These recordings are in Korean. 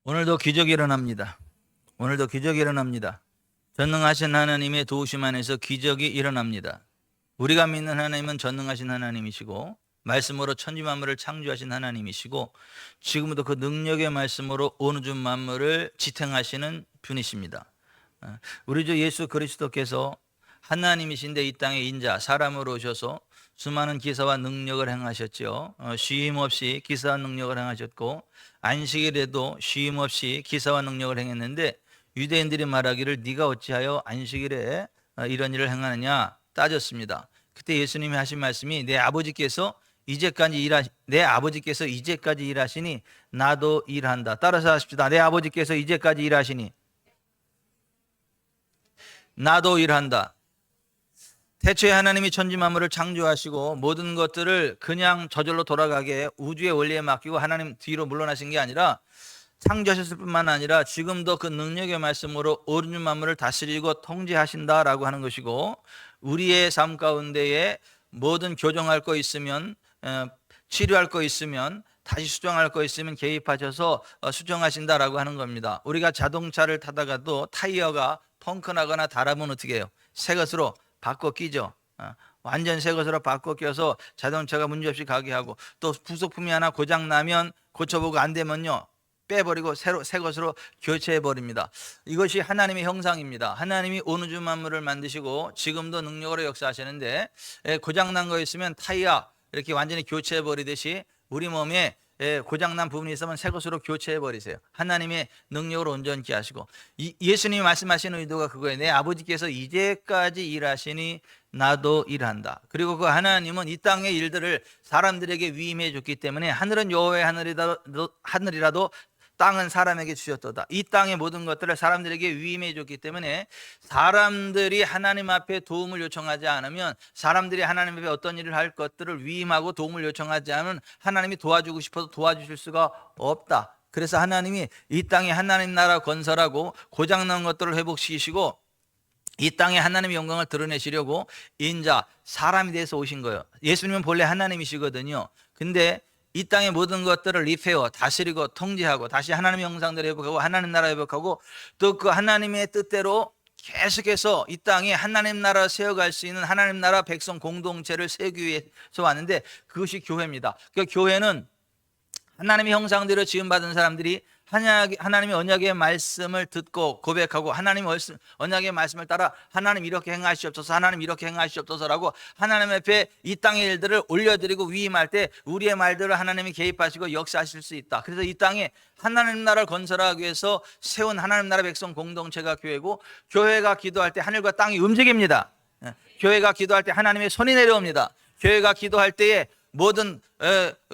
오늘도 기적이 일어납니다. 오늘도 기적이 일어납니다. 전능하신 하나님의 도우심 안에서 기적이 일어납니다. 우리가 믿는 하나님은 전능하신 하나님이시고 말씀으로 천지 만물을 창조하신 하나님이시고 지금도 그 능력의 말씀으로 온 우주 만물을 지탱하시는 분이십니다. 우리 주 예수 그리스도께서 하나님이신데 이 땅에 인자 사람으로 오셔서 수많은 기사와 능력을 행하셨죠. 쉼 없이 기사와 능력을 행하셨고 안식일에도 쉼 없이 기사와 능력을 행했는데 유대인들이 말하기를 네가 어찌하여 안식일에 이런 일을 행하느냐 따졌습니다. 그때 예수님이 하신 말씀이 내 아버지께서 이제까지 일하시니 나도 일한다. 따라서 하십시다. 내 아버지께서 이제까지 일하시니 나도 일한다. 태초에 하나님이 천지 만물을 창조하시고 모든 것들을 그냥 저절로 돌아가게 우주의 원리에 맡기고 하나님 뒤로 물러나신 게 아니라 창조하셨을 뿐만 아니라 지금도 그 능력의 말씀으로 온 우주 만물을 다스리고 통제하신다라고 하는 것이고 우리의 삶 가운데에 모든 교정할 거 있으면 치료할 거 있으면 다시 수정할 거 있으면 개입하셔서 수정하신다라고 하는 겁니다. 우리가 자동차를 타다가도 타이어가 펑크나거나 닳으면 어떻게 해요? 새 것으로 바꿔 끼죠. 완전 새 것으로 바꿔 껴서 자동차가 문제없이 가게 하고 또 부속품이 하나 고장 나면 고쳐보고 안 되면요 빼버리고 새 것으로 교체해 버립니다. 이것이 하나님의 형상입니다. 하나님이 온 우주 만물을 만드시고 지금도 능력으로 역사하시는데 고장난 거 있으면 타이어 이렇게 완전히 교체해 버리듯이 우리 몸에 고장난 부분이 있으면 새 것으로 교체해 버리세요. 하나님의 능력으로 온전케 하시고 예수님이 말씀하시는 의도가 그거예요. 내 아버지께서 이제까지 일하시니 나도 일한다. 그리고 그 하나님은 이 땅의 일들을 사람들에게 위임해 줬기 때문에 하늘은 여호와의 하늘이라도 땅은 사람에게 주셨도다. 이 땅의 모든 것들을 사람들에게 위임해 줬기 때문에 사람들이 하나님 앞에 도움을 요청하지 않으면 사람들이 하나님 앞에 어떤 일을 할 것들을 위임하고 도움을 요청하지 않으면 하나님이 도와주고 싶어도 도와주실 수가 없다. 그래서 하나님이 이 땅에 하나님 나라 건설하고 고장난 것들을 회복시키시고 이 땅에 하나님의 영광을 드러내시려고 인자 사람이 돼서 오신 거예요. 예수님은 본래 하나님이시거든요. 근데 이 땅의 모든 것들을 리페어, 다스리고 통제하고 다시 하나님의 형상대로 회복하고 하나님 나라 회복하고 또 그 하나님의 뜻대로 계속해서 이 땅에 하나님 나라 세워갈 수 있는 하나님 나라 백성 공동체를 세우기 위해서 왔는데 그것이 교회입니다. 그 교회는 하나님의 형상대로 지음받은 사람들이 하나님의 언약의 말씀을 듣고 고백하고 하나님의 언약의 말씀을 따라 하나님 이렇게 행하시옵소서 하나님 이렇게 행하시옵소서라고 하나님 앞에 이 땅의 일들을 올려드리고 위임할 때 우리의 말들을 하나님이 개입하시고 역사하실 수 있다. 그래서 이 땅에 하나님 나라를 건설하기 위해서 세운 하나님 나라 백성 공동체가 교회고 교회가 기도할 때 하늘과 땅이 움직입니다. 교회가 기도할 때 하나님의 손이 내려옵니다. 교회가 기도할 때에 모든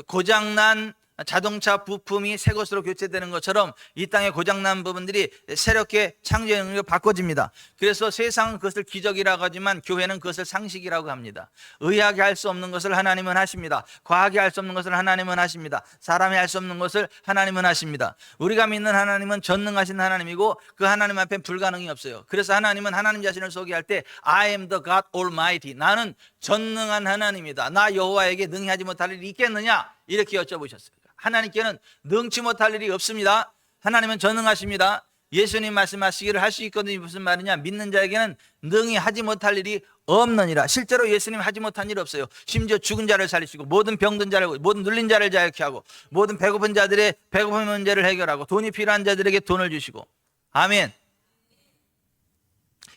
고장난 자동차 부품이 새 것으로 교체되는 것처럼 이 땅의 고장난 부분들이 새롭게 창조의 능력으로 바꿔집니다. 그래서 세상은 그것을 기적이라고 하지만 교회는 그것을 상식이라고 합니다. 의학이 할 수 없는 것을 하나님은 하십니다. 과학이 할 수 없는 것을 하나님은 하십니다. 사람이 할 수 없는 것을 하나님은 하십니다. 우리가 믿는 하나님은 전능하신 하나님이고 그 하나님 앞에 불가능이 없어요. 그래서 하나님은 하나님 자신을 소개할 때 I am the God Almighty, 나는 전능한 하나님이다. 나 여호와에게 능히 하지 못할 일이 있겠느냐 이렇게 여쭤보셨어요. 하나님께는 능치 못할 일이 없습니다. 하나님은 전능하십니다. 예수님 말씀하시기를 할 수 있거든요. 무슨 말이냐? 믿는 자에게는 능히 하지 못할 일이 없느니라. 실제로 예수님 하지 못한 일 없어요. 심지어 죽은 자를 살리시고 모든 병든 자를 모든 눌린 자를 자유케 하고 모든 배고픈 자들의 배고픈 문제를 해결하고 돈이 필요한 자들에게 돈을 주시고 아멘.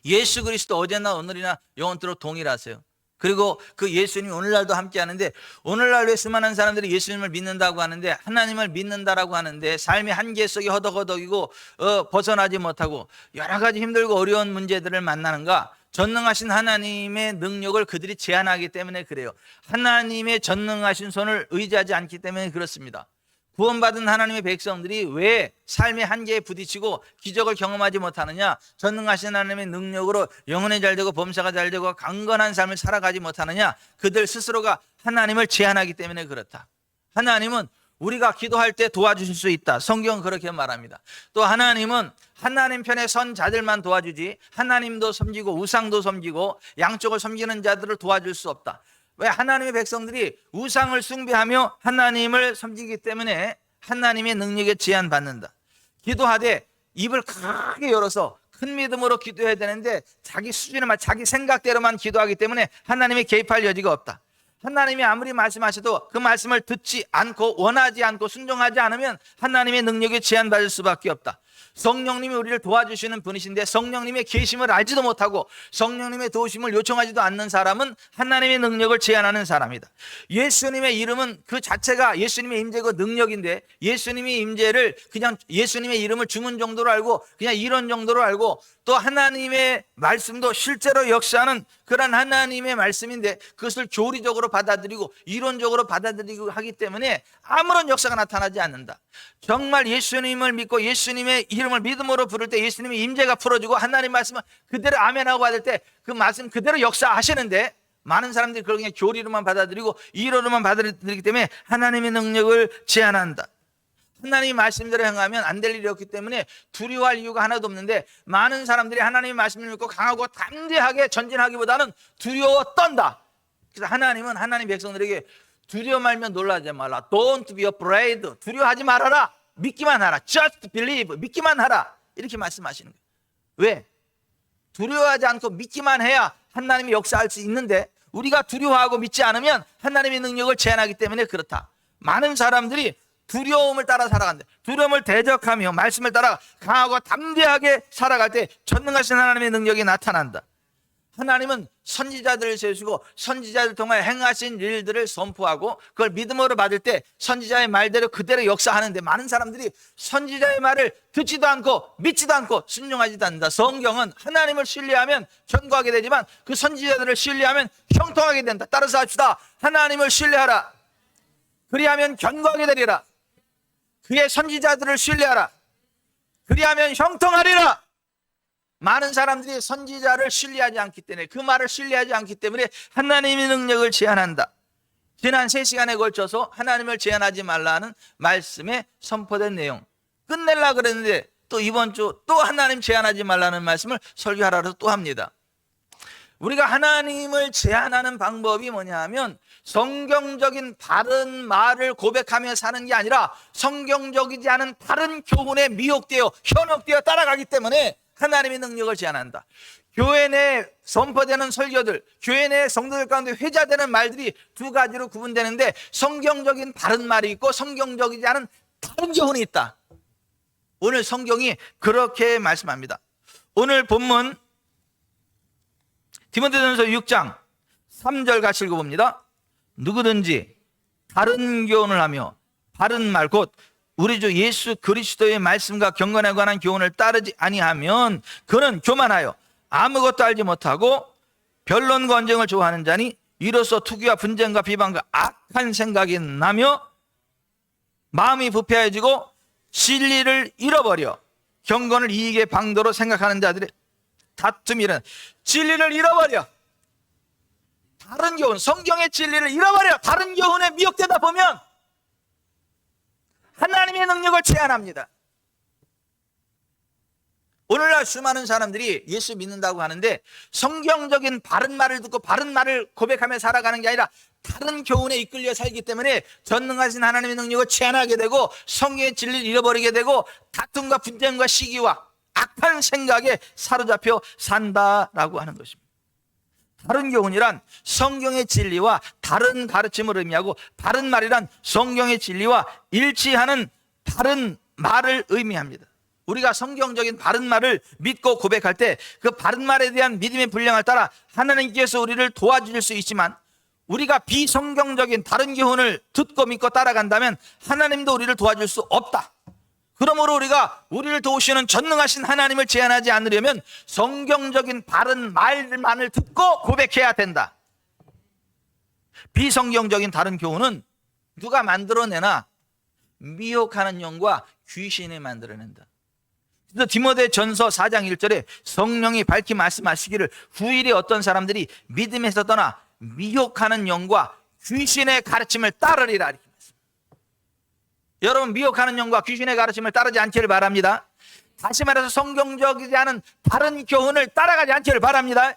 예수 그리스도 어제나 오늘이나 영원토록 동일하세요. 그리고 그 예수님이 오늘날도 함께 하는데 오늘날 왜 수많은 사람들이 예수님을 믿는다고 하는데 하나님을 믿는다라고 하는데 삶의 한계 속에 허덕허덕이고 벗어나지 못하고 여러 가지 힘들고 어려운 문제들을 만나는가? 전능하신 하나님의 능력을 그들이 제한하기 때문에 그래요. 하나님의 전능하신 손을 의지하지 않기 때문에 그렇습니다. 구원받은 하나님의 백성들이 왜 삶의 한계에 부딪히고 기적을 경험하지 못하느냐? 전능하신 하나님의 능력으로 영혼이 잘되고 범사가 잘되고 강건한 삶을 살아가지 못하느냐? 그들 스스로가 하나님을 제한하기 때문에 그렇다. 하나님은 우리가 기도할 때 도와주실 수 있다. 성경은 그렇게 말합니다. 또 하나님은 하나님 편에 선 자들만 도와주지 하나님도 섬기고 우상도 섬기고 양쪽을 섬기는 자들을 도와줄 수 없다. 왜? 하나님의 백성들이 우상을 숭배하며 하나님을 섬기기 때문에 하나님의 능력에 제한받는다. 기도하되 입을 크게 열어서 큰 믿음으로 기도해야 되는데 자기 수준에만 자기 생각대로만 기도하기 때문에 하나님이 개입할 여지가 없다. 하나님이 아무리 말씀하셔도 그 말씀을 듣지 않고 원하지 않고 순종하지 않으면 하나님의 능력에 제한받을 수밖에 없다. 성령님이 우리를 도와주시는 분이신데 성령님의 계심을 알지도 못하고 성령님의 도우심을 요청하지도 않는 사람은 하나님의 능력을 제한하는 사람이다. 예수님의 이름은 그 자체가 예수님의 임재고 능력인데 예수님의 임재를 그냥 예수님의 이름을 주문 정도로 알고 그냥 이론 정도로 알고 또 하나님의 말씀도 실제로 역사하는 그런 하나님의 말씀인데 그것을 교리적으로 받아들이고 이론적으로 받아들이고 하기 때문에 아무런 역사가 나타나지 않는다. 정말 예수님을 믿고 예수님의 이름을 믿음으로 부를 때 예수님의 임재가 풀어지고 하나님 말씀을 그대로 아멘하고 받을 때 그 말씀 그대로 역사하시는데 많은 사람들이 그걸 그냥 교리로만 받아들이고 이론으로만 받아들이기 때문에 하나님의 능력을 제한한다. 하나님의 말씀대로 행하면 안 될 일이 없기 때문에 두려워할 이유가 하나도 없는데 많은 사람들이 하나님의 말씀을 믿고 강하고 담대하게 전진하기보다는 두려워 떤다. 그래서 하나님은 하나님 백성들에게 두려워 말면 놀라지 말라. Don't be afraid. 두려워하지 말아라. 믿기만 하라. Just believe. 믿기만 하라. 이렇게 말씀하시는 거예요. 왜? 두려워하지 않고 믿기만 해야 하나님이 역사할 수 있는데 우리가 두려워하고 믿지 않으면 하나님의 능력을 제한하기 때문에 그렇다. 많은 사람들이 두려움을 따라 살아간다. 두려움을 대적하며 말씀을 따라 강하고 담대하게 살아갈 때 전능하신 하나님의 능력이 나타난다. 하나님은 선지자들을 세우시고 선지자들 통해 행하신 일들을 선포하고 그걸 믿음으로 받을 때 선지자의 말대로 그대로 역사하는데 많은 사람들이 선지자의 말을 듣지도 않고 믿지도 않고 순종하지도 않는다. 성경은 하나님을 신뢰하면 견고하게 되지만 그 선지자들을 신뢰하면 형통하게 된다. 따라서 합시다. 하나님을 신뢰하라. 그리하면 견고하게 되리라. 그의 선지자들을 신뢰하라. 그리하면 형통하리라. 많은 사람들이 선지자를 신뢰하지 않기 때문에 그 말을 신뢰하지 않기 때문에 하나님의 능력을 제한한다. 지난 3시간에 걸쳐서 하나님을 제한하지 말라는 말씀에 선포된 내용 끝내려고 그랬는데 또 이번 주 또 하나님 제한하지 말라는 말씀을 설교하라고 또 합니다. 우리가 하나님을 제한하는 방법이 뭐냐 하면 성경적인 바른 말을 고백하며 사는 게 아니라 성경적이지 않은 다른 교훈에 미혹되어 현혹되어 따라가기 때문에 하나님의 능력을 제한한다. 교회 내 선포되는 설교들, 교회 내 성도들 가운데 회자되는 말들이 두 가지로 구분되는데 성경적인 바른 말이 있고 성경적이지 않은 다른 교훈이 있다. 오늘 성경이 그렇게 말씀합니다. 오늘 본문 디모데전서 6장 3절 같이 읽어봅니다. 누구든지 다른 교훈을 하며 바른 말 곧 우리 주 예수 그리스도의 말씀과 경건에 관한 교훈을 따르지 아니하면 그는 교만하여 아무것도 알지 못하고 변론과 언쟁을 좋아하는 자니 이로써 투기와 분쟁과 비방과 악한 생각이 나며 마음이 부패해지고 진리를 잃어버려 경건을 이익의 방도로 생각하는 자들의 다툼이란 진리를 잃어버려 다른 교훈 성경의 진리를 잃어버려 다른 교훈에 미혹되다 보면 하나님의 능력을 제한합니다. 오늘날 수많은 사람들이 예수 믿는다고 하는데 성경적인 바른 말을 듣고 바른 말을 고백하며 살아가는 게 아니라 다른 교훈에 이끌려 살기 때문에 전능하신 하나님의 능력을 제한하게 되고 성경의 진리를 잃어버리게 되고 다툼과 분쟁과 시기와 악한 생각에 사로잡혀 산다라고 하는 것입니다. 다른 교훈이란 성경의 진리와 다른 가르침을 의미하고 바른 말이란 성경의 진리와 일치하는 바른 말을 의미합니다. 우리가 성경적인 바른 말을 믿고 고백할 때 그 바른 말에 대한 믿음의 분량을 따라 하나님께서 우리를 도와주실 수 있지만 우리가 비성경적인 다른 교훈을 듣고 믿고 따라간다면 하나님도 우리를 도와줄 수 없다. 그러므로 우리가 우리를 도우시는 전능하신 하나님을 제한하지 않으려면 성경적인 바른 말만을 듣고 고백해야 된다. 비성경적인 다른 교훈은 누가 만들어내나 미혹하는 영과 귀신이 만들어낸다. 그래서 디모데전서 4장 1절에 성령이 밝히 말씀하시기를 후일에 어떤 사람들이 믿음에서 떠나 미혹하는 영과 귀신의 가르침을 따르리라. 여러분 미혹하는 영과 귀신의 가르침을 따르지 않기를 바랍니다. 다시 말해서 성경적이지 않은 다른 교훈을 따라가지 않기를 바랍니다.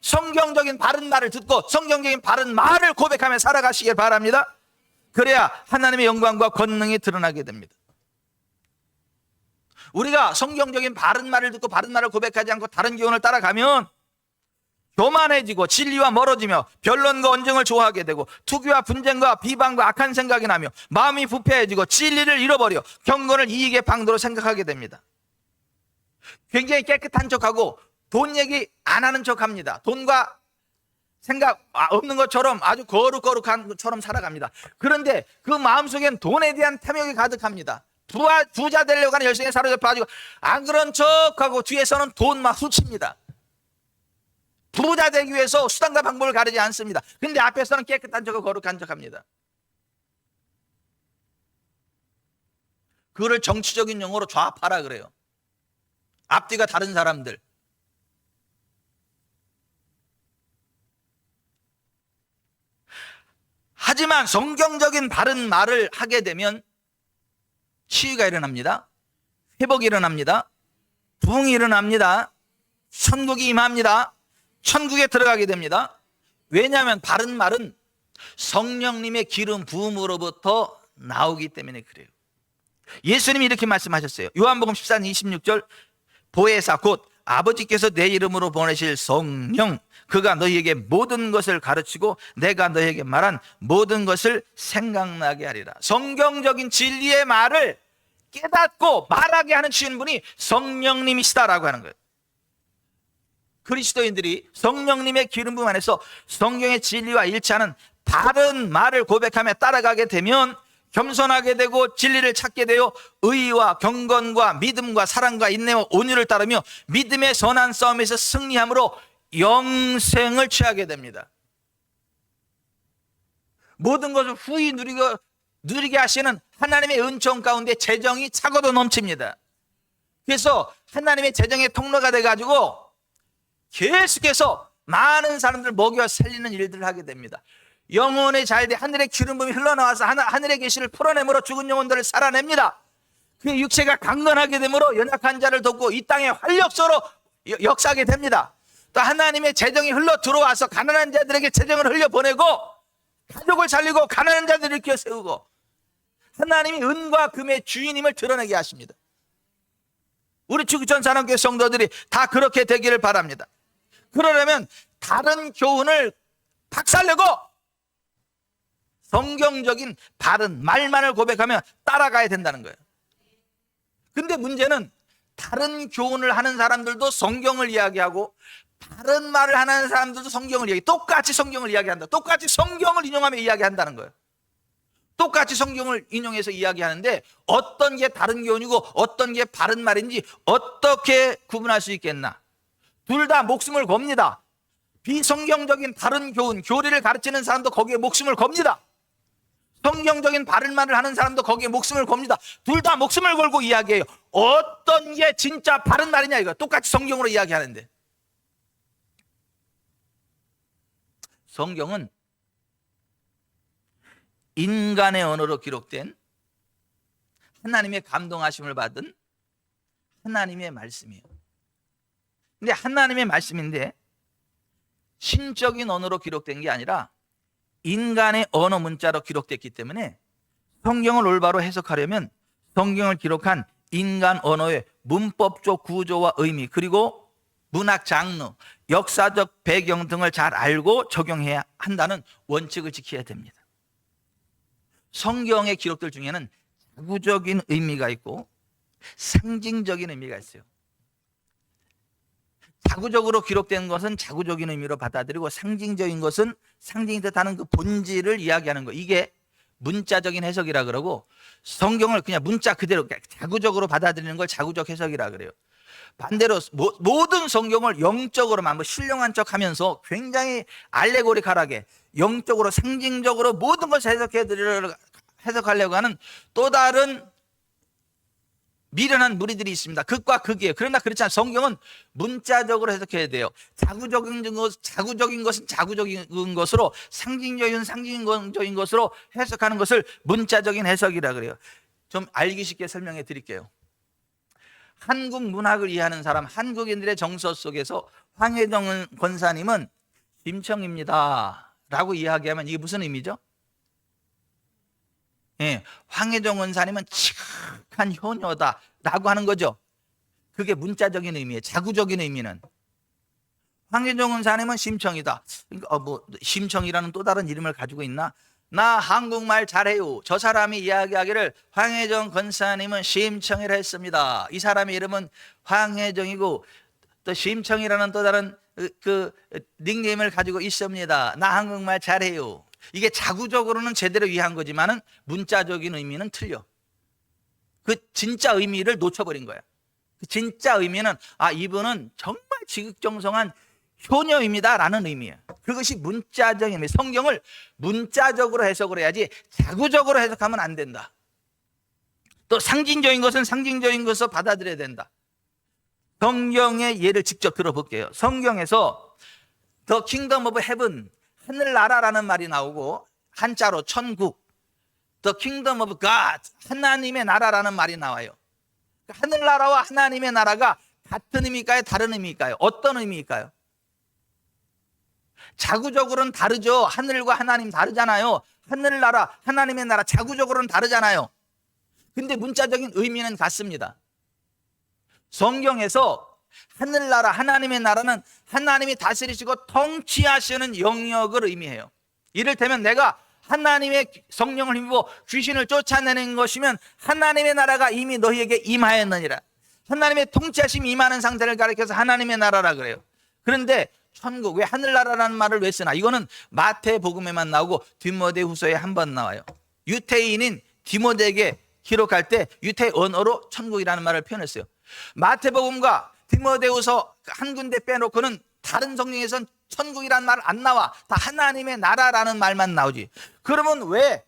성경적인 바른 말을 듣고 성경적인 바른 말을 고백하며 살아가시길 바랍니다. 그래야 하나님의 영광과 권능이 드러나게 됩니다. 우리가 성경적인 바른 말을 듣고 바른 말을 고백하지 않고 다른 교훈을 따라가면 교만해지고 진리와 멀어지며 변론과 언쟁을 좋아하게 되고 투기와 분쟁과 비방과 악한 생각이 나며 마음이 부패해지고 진리를 잃어버려 경건을 이익의 방도로 생각하게 됩니다. 굉장히 깨끗한 척하고 돈 얘기 안 하는 척합니다. 돈과 생각 없는 것처럼 아주 거룩한 것처럼 살아갑니다. 그런데 그 마음속엔 돈에 대한 탐욕이 가득합니다. 부자 되려고 하는 열심히 사로잡혀가지고 안 그런 척하고 뒤에서는 돈 막 훔칩니다. 부자 되기 위해서 수단과 방법을 가리지 않습니다. 근데 앞에서는 깨끗한 척하고 거룩한 척합니다. 그거를 정치적인 용어로 좌파라 그래요. 앞뒤가 다른 사람들. 하지만 성경적인 바른 말을 하게 되면 치유가 일어납니다. 회복이 일어납니다. 부흥이 일어납니다. 천국이 임합니다. 천국에 들어가게 됩니다. 왜냐하면 바른 말은 성령님의 기름 부음으로부터 나오기 때문에 그래요. 예수님이 이렇게 말씀하셨어요. 요한복음 14장 26절 보혜사 곧 아버지께서 내 이름으로 보내실 성령 그가 너희에게 모든 것을 가르치고 내가 너희에게 말한 모든 것을 생각나게 하리라. 성경적인 진리의 말을 깨닫고 말하게 하는 주인분이 성령님이시다라고 하는 거예요. 그리스도인들이 성령님의 기름 부음 안에서 성경의 진리와 일치하는 바른 말을 고백하며 따라가게 되면 겸손하게 되고 진리를 찾게 되어 의와 경건과 믿음과 사랑과 인내와 온유를 따르며 믿음의 선한 싸움에서 승리함으로 영생을 취하게 됩니다. 모든 것을 후히 누리게 하시는 하나님의 은총 가운데 재정이 차고도 넘칩니다. 그래서 하나님의 재정의 통로가 돼가지고 계속해서 많은 사람들을 먹여 살리는 일들을 하게 됩니다. 영혼의 자유대 하늘의 기름부음이 흘러나와서 하늘의 계시를 풀어내므로 죽은 영혼들을 살아냅니다. 그 육체가 강건하게 되므로 연약한 자를 돕고 이 땅에 활력소로 역사하게 됩니다. 또 하나님의 재정이 흘러 들어와서 가난한 자들에게 재정을 흘려보내고 가족을 살리고 가난한 자들을 일으켜 세우고 하나님이 은과 금의 주인임을 드러내게 하십니다. 우리 주기천 사랑교회 성도들이 다 그렇게 되기를 바랍니다. 그러려면 다른 교훈을 박살내고 성경적인 바른 말만을 고백하며 따라가야 된다는 거예요. 근데 문제는 다른 교훈을 하는 사람들도 성경을 이야기하고 바른 말을 하는 사람들도 성경을 이야기해. 똑같이 성경을 이야기한다. 똑같이 성경을 인용하며 이야기한다는 거예요. 똑같이 성경을 인용해서 이야기하는데 어떤 게 다른 교훈이고 어떤 게 바른 말인지 어떻게 구분할 수 있겠나? 둘 다 목숨을 겁니다. 비성경적인 다른 교훈, 교리를 가르치는 사람도 거기에 목숨을 겁니다. 성경적인 바른 말을 하는 사람도 거기에 목숨을 겁니다. 둘 다 목숨을 걸고 이야기해요. 어떤 게 진짜 바른 말이냐 이거. 똑같이 성경으로 이야기하는데. 성경은 인간의 언어로 기록된 하나님의 감동하심을 받은 하나님의 말씀이에요. 근데 하나님의 말씀인데 신적인 언어로 기록된 게 아니라 인간의 언어 문자로 기록됐기 때문에 성경을 올바로 해석하려면 성경을 기록한 인간 언어의 문법적 구조와 의미 그리고 문학 장르, 역사적 배경 등을 잘 알고 적용해야 한다는 원칙을 지켜야 됩니다. 성경의 기록들 중에는 자구적인 의미가 있고 상징적인 의미가 있어요. 자구적으로 기록된 것은 자구적인 의미로 받아들이고 상징적인 것은 상징이 뜻하는 그 본질을 이야기하는 거. 이게 문자적인 해석이라 그러고 성경을 그냥 문자 그대로 자구적으로 받아들이는 걸 자구적 해석이라 그래요. 반대로 모든 성경을 영적으로만 뭐 신령한 척하면서 굉장히 알레고리컬하게 영적으로 상징적으로 모든 것을 해석하려고 하는 또 다른 미련한 무리들이 있습니다. 극과 극이에요. 그러나 그렇지 않아요. 성경은 문자적으로 해석해야 돼요. 자구적인 것은 자구적인 것으로 상징적인 것으로 해석하는 것을 문자적인 해석이라 그래요. 좀 알기 쉽게 설명해 드릴게요. 한국 문학을 이해하는 사람, 한국인들의 정서 속에서 황혜정 권사님은 심청입니다 라고 이야기하면 이게 무슨 의미죠? 예, 황혜정 원사님은 지극한 효녀다라고 하는 거죠. 그게 문자적인 의미예요. 자구적인 의미는 황혜정 원사님은 심청이다. 심청이라는 또 다른 이름을 가지고 있나? 나 한국말 잘해요. 저 사람이 이야기하기를 황혜정 권사님은 심청이라 했습니다. 이 사람의 이름은 황혜정이고 또 심청이라는 또 다른 그 닉네임을 가지고 있습니다. 나 한국말 잘해요. 이게 자구적으로는 제대로 이해한 거지만은 문자적인 의미는 틀려. 그 진짜 의미를 놓쳐버린 거야. 그 진짜 의미는 이분은 정말 지극정성한 효녀입니다라는 의미예요. 그것이 문자적인 의미. 성경을 문자적으로 해석을 해야지 자구적으로 해석하면 안 된다. 또 상징적인 것은 상징적인 것으로 받아들여야 된다. 성경의 예를 직접 들어볼게요. 성경에서 The Kingdom of Heaven, 하늘나라라는 말이 나오고 한자로 천국, The Kingdom of God, 하나님의 나라라는 말이 나와요. 하늘나라와 하나님의 나라가 같은 의미일까요? 다른 의미일까요? 어떤 의미일까요? 자구적으로는 다르죠. 하늘과 하나님 다르잖아요. 하늘나라, 하나님의 나라 자구적으로는 다르잖아요. 근데 문자적인 의미는 같습니다. 성경에서 하늘나라, 하나님의 나라는 하나님이 다스리시고 통치하시는 영역을 의미해요. 이를테면 내가 하나님의 성령을 힘입어 귀신을 쫓아내는 것이면 하나님의 나라가 이미 너희에게 임하였느니라. 하나님의 통치하심이 임하는 상태를 가리켜서 하나님의 나라라 그래요. 그런데 천국, 왜 하늘나라라는 말을 왜 쓰나? 이거는 마태복음에만 나오고 디모데후서에 한 번 나와요. 유태인인 디모데에게 기록할 때 유태 언어로 천국이라는 말을 표현했어요. 마태복음과 디모데후서 한 군데 빼놓고는 다른 성경에선 천국이라는 말 안 나와. 다 하나님의 나라라는 말만 나오지. 그러면 왜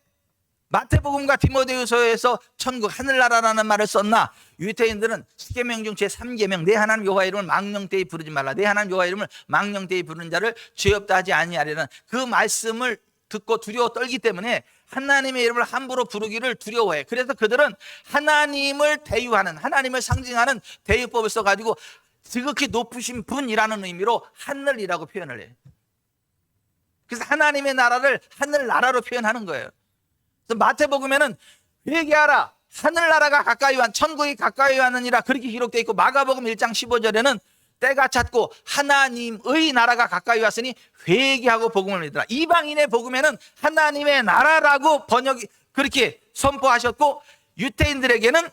마태복음과 디모데후서에서 천국, 하늘나라라는 말을 썼나? 유태인들은 십계명 중 제3계명 내 하나님 여호와 이름을 망령되이 부르지 말라. 내 하나님 여호와 이름을 망령되이 부르는 자를 죄 없다 하지 아니하리라는 그 말씀을 듣고 두려워 떨기 때문에 하나님의 이름을 함부로 부르기를 두려워해. 그래서 그들은 하나님을 대유하는, 하나님을 상징하는 대유법을 써가지고 지극히 높으신 분이라는 의미로 하늘이라고 표현을 해. 그래서 하나님의 나라를 하늘나라로 표현하는 거예요. 그래서 마태복음에는 회개하라, 하늘나라가 가까이 왔, 천국이 가까이 왔느니라 그렇게 기록되어 있고, 마가복음 1장 15절에는 때가 찼고 하나님의 나라가 가까이 왔으니 회개하고 복음을 믿으라. 이방인의 복음에는 하나님의 나라라고 번역이 그렇게 선포하셨고, 유태인들에게는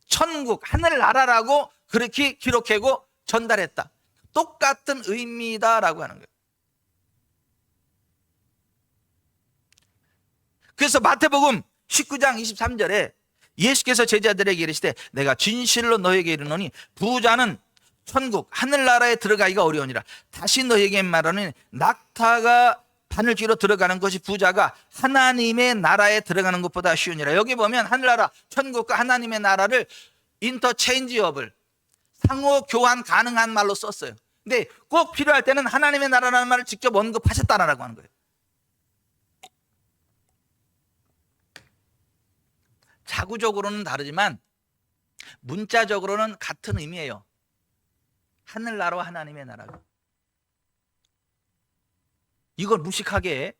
천국, 하늘나라라고 그렇게 기록하고 전달했다. 똑같은 의미다라고 하는 거예요. 그래서 마태복음 19장 23절에 예수께서 제자들에게 이르시되 내가 진실로 너에게 이르노니 부자는 천국 하늘나라에 들어가기가 어려우니라. 다시 너에게 말하노니 낙타가 바늘귀로 들어가는 것이 부자가 하나님의 나라에 들어가는 것보다 쉬우니라. 여기 보면 하늘나라, 천국과 하나님의 나라를 인터체인지업을 상호 교환 가능한 말로 썼어요. 근데 꼭 필요할 때는 하나님의 나라라는 말을 직접 언급하셨다라고 하는 거예요. 자구적으로는 다르지만 문자적으로는 같은 의미예요. 하늘나라와 하나님의 나라가. 이걸 무식하게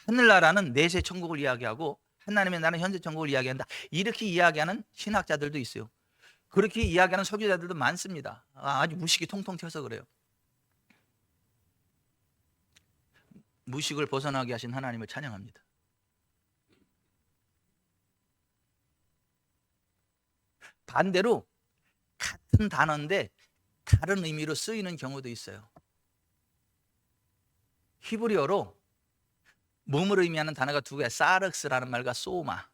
하늘나라는 내세 천국을 이야기하고 하나님의 나라는 현재 천국을 이야기한다, 이렇게 이야기하는 신학자들도 있어요. 그렇게 이야기하는 설교자들도 많습니다. 아주 무식이 통통 튀어서 그래요. 무식을 벗어나게 하신 하나님을 찬양합니다. 반대로 같은 단어인데 다른 의미로 쓰이는 경우도 있어요. 히브리어로 몸을 의미하는 단어가 두 개야. 사르스라는 말과 소마.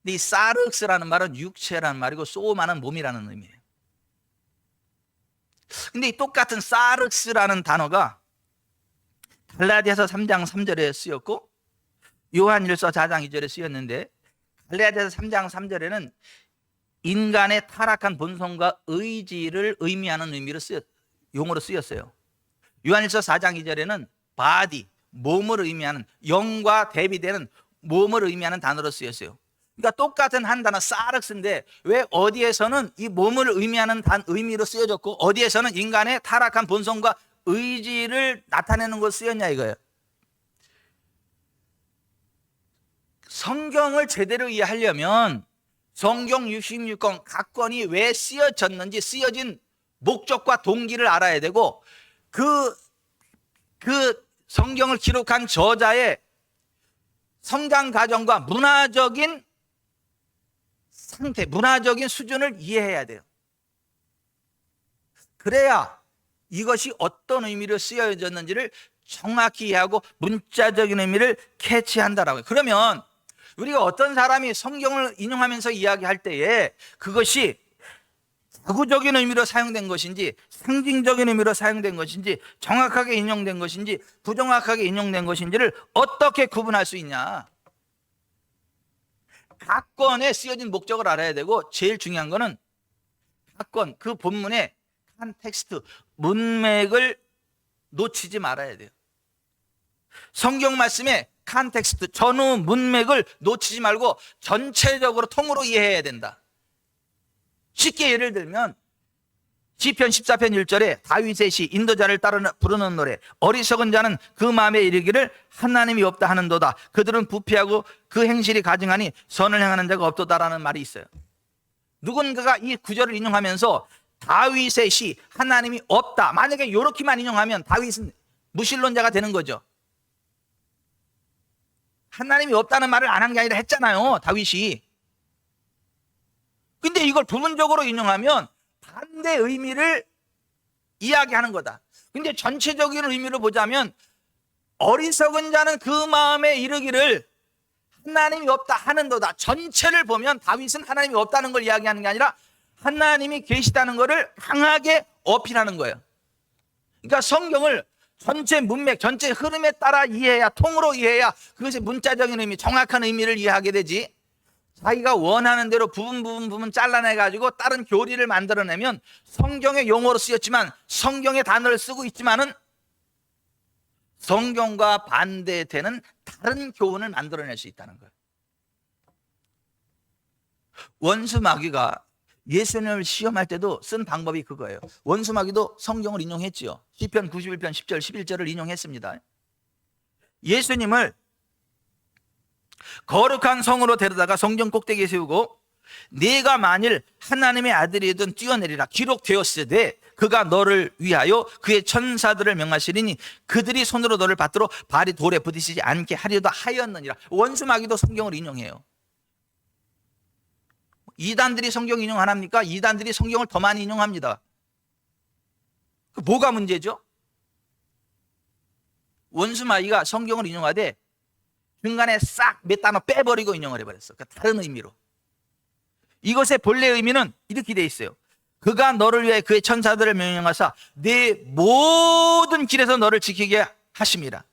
근데 이 사르스라는 말은 육체라는 말이고 소마는 몸이라는 의미예요. 근데 이 똑같은 사르스라는 단어가 갈라디아서 3장 3절에 쓰였고 요한일서 4장 2절에 쓰였는데, 갈라디아서 3장 3절에는 인간의 타락한 본성과 의지를 의미하는 용어로 쓰였어요. 요한일서 4장 2절에는 바디, 몸을 의미하는, 영과 대비되는 몸을 의미하는 단어로 쓰였어요. 그러니까 똑같은 한 단어 사르스인데 왜 어디에서는 이 몸을 의미하는 의미로 쓰여졌고 어디에서는 인간의 타락한 본성과 의지를 나타내는 것으로 쓰였냐 이거예요. 성경을 제대로 이해하려면 성경 66권 각 권이 왜 쓰여졌는지 쓰여진 목적과 동기를 알아야 되고 그 성경을 기록한 저자의 성장 과정과 문화적인 상태, 문화적인 수준을 이해해야 돼요. 그래야 이것이 어떤 의미로 쓰여졌는지를 정확히 이해하고 문자적인 의미를 캐치한다라고요. 그러면 우리가 어떤 사람이 성경을 인용하면서 이야기할 때에 그것이 자구적인 의미로 사용된 것인지 상징적인 의미로 사용된 것인지 정확하게 인용된 것인지 부정확하게 인용된 것인지를 어떻게 구분할 수 있냐. 각 권에 쓰여진 목적을 알아야 되고 제일 중요한 거는 각 권, 그 본문의 컨텍스트, 문맥을 놓치지 말아야 돼요. 성경 말씀의 컨텍스트, 전후 문맥을 놓치지 말고 전체적으로 통으로 이해해야 된다. 쉽게 예를 들면 시편 14편 1절에 다윗의 시 인도자를 따라 부르는 노래, 어리석은 자는 그 마음에 이르기를 하나님이 없다 하는도다. 그들은 부패하고 그 행실이 가증하니 선을 행하는 자가 없도다라는 말이 있어요. 누군가가 이 구절을 인용하면서 다윗의 시 하나님이 없다, 만약에 이렇게만 인용하면 다윗은 무신론자가 되는 거죠. 하나님이 없다는 말을 안 한 게 아니라 했잖아요, 다윗이. 근데 이걸 부분적으로 인용하면 반대 의미를 이야기하는 거다. 근데 전체적인 의미로 보자면 어리석은 자는 그 마음에 이르기를 하나님이 없다 하는도다. 전체를 보면 다윗은 하나님이 없다는 걸 이야기하는 게 아니라 하나님이 계시다는 것을 강하게 어필하는 거예요. 그러니까 성경을 전체 문맥, 전체 흐름에 따라 이해해야, 통으로 이해해야 그것의 문자적인 의미, 정확한 의미를 이해하게 되지. 자기가 원하는 대로 부분 잘라내가지고 다른 교리를 만들어내면 성경의 용어로 쓰였지만 성경의 단어를 쓰고 있지만은 성경과 반대되는 다른 교훈을 만들어낼 수 있다는 거예요. 원수 마귀가 예수님을 시험할 때도 쓴 방법이 그거예요. 원수 마귀도 성경을 인용했지요. 시편 91편 10절 11절을 인용했습니다. 예수님을 거룩한 성으로 데려다가 성전 꼭대기에 세우고 네가 만일 하나님의 아들이든 뛰어내리라 기록되었으되 그가 너를 위하여 그의 천사들을 명하시리니 그들이 손으로 너를 받들어 발이 돌에 부딪히지 않게 하려다 하였느니라. 원수 마귀도 성경을 인용해요. 이단들이 성경 인용 안 합니까? 이단들이 성경을 더 많이 인용합니다. 그 뭐가 문제죠? 원수 마귀가 성경을 인용하되 중간에 싹 몇 단어 빼버리고 인용을 해버렸어. 그러니까 다른 의미로. 이것의 본래 의미는 이렇게 돼 있어요. 그가 너를 위해 그의 천사들을 명령하사 네 모든 길에서 너를 지키게 하심이라.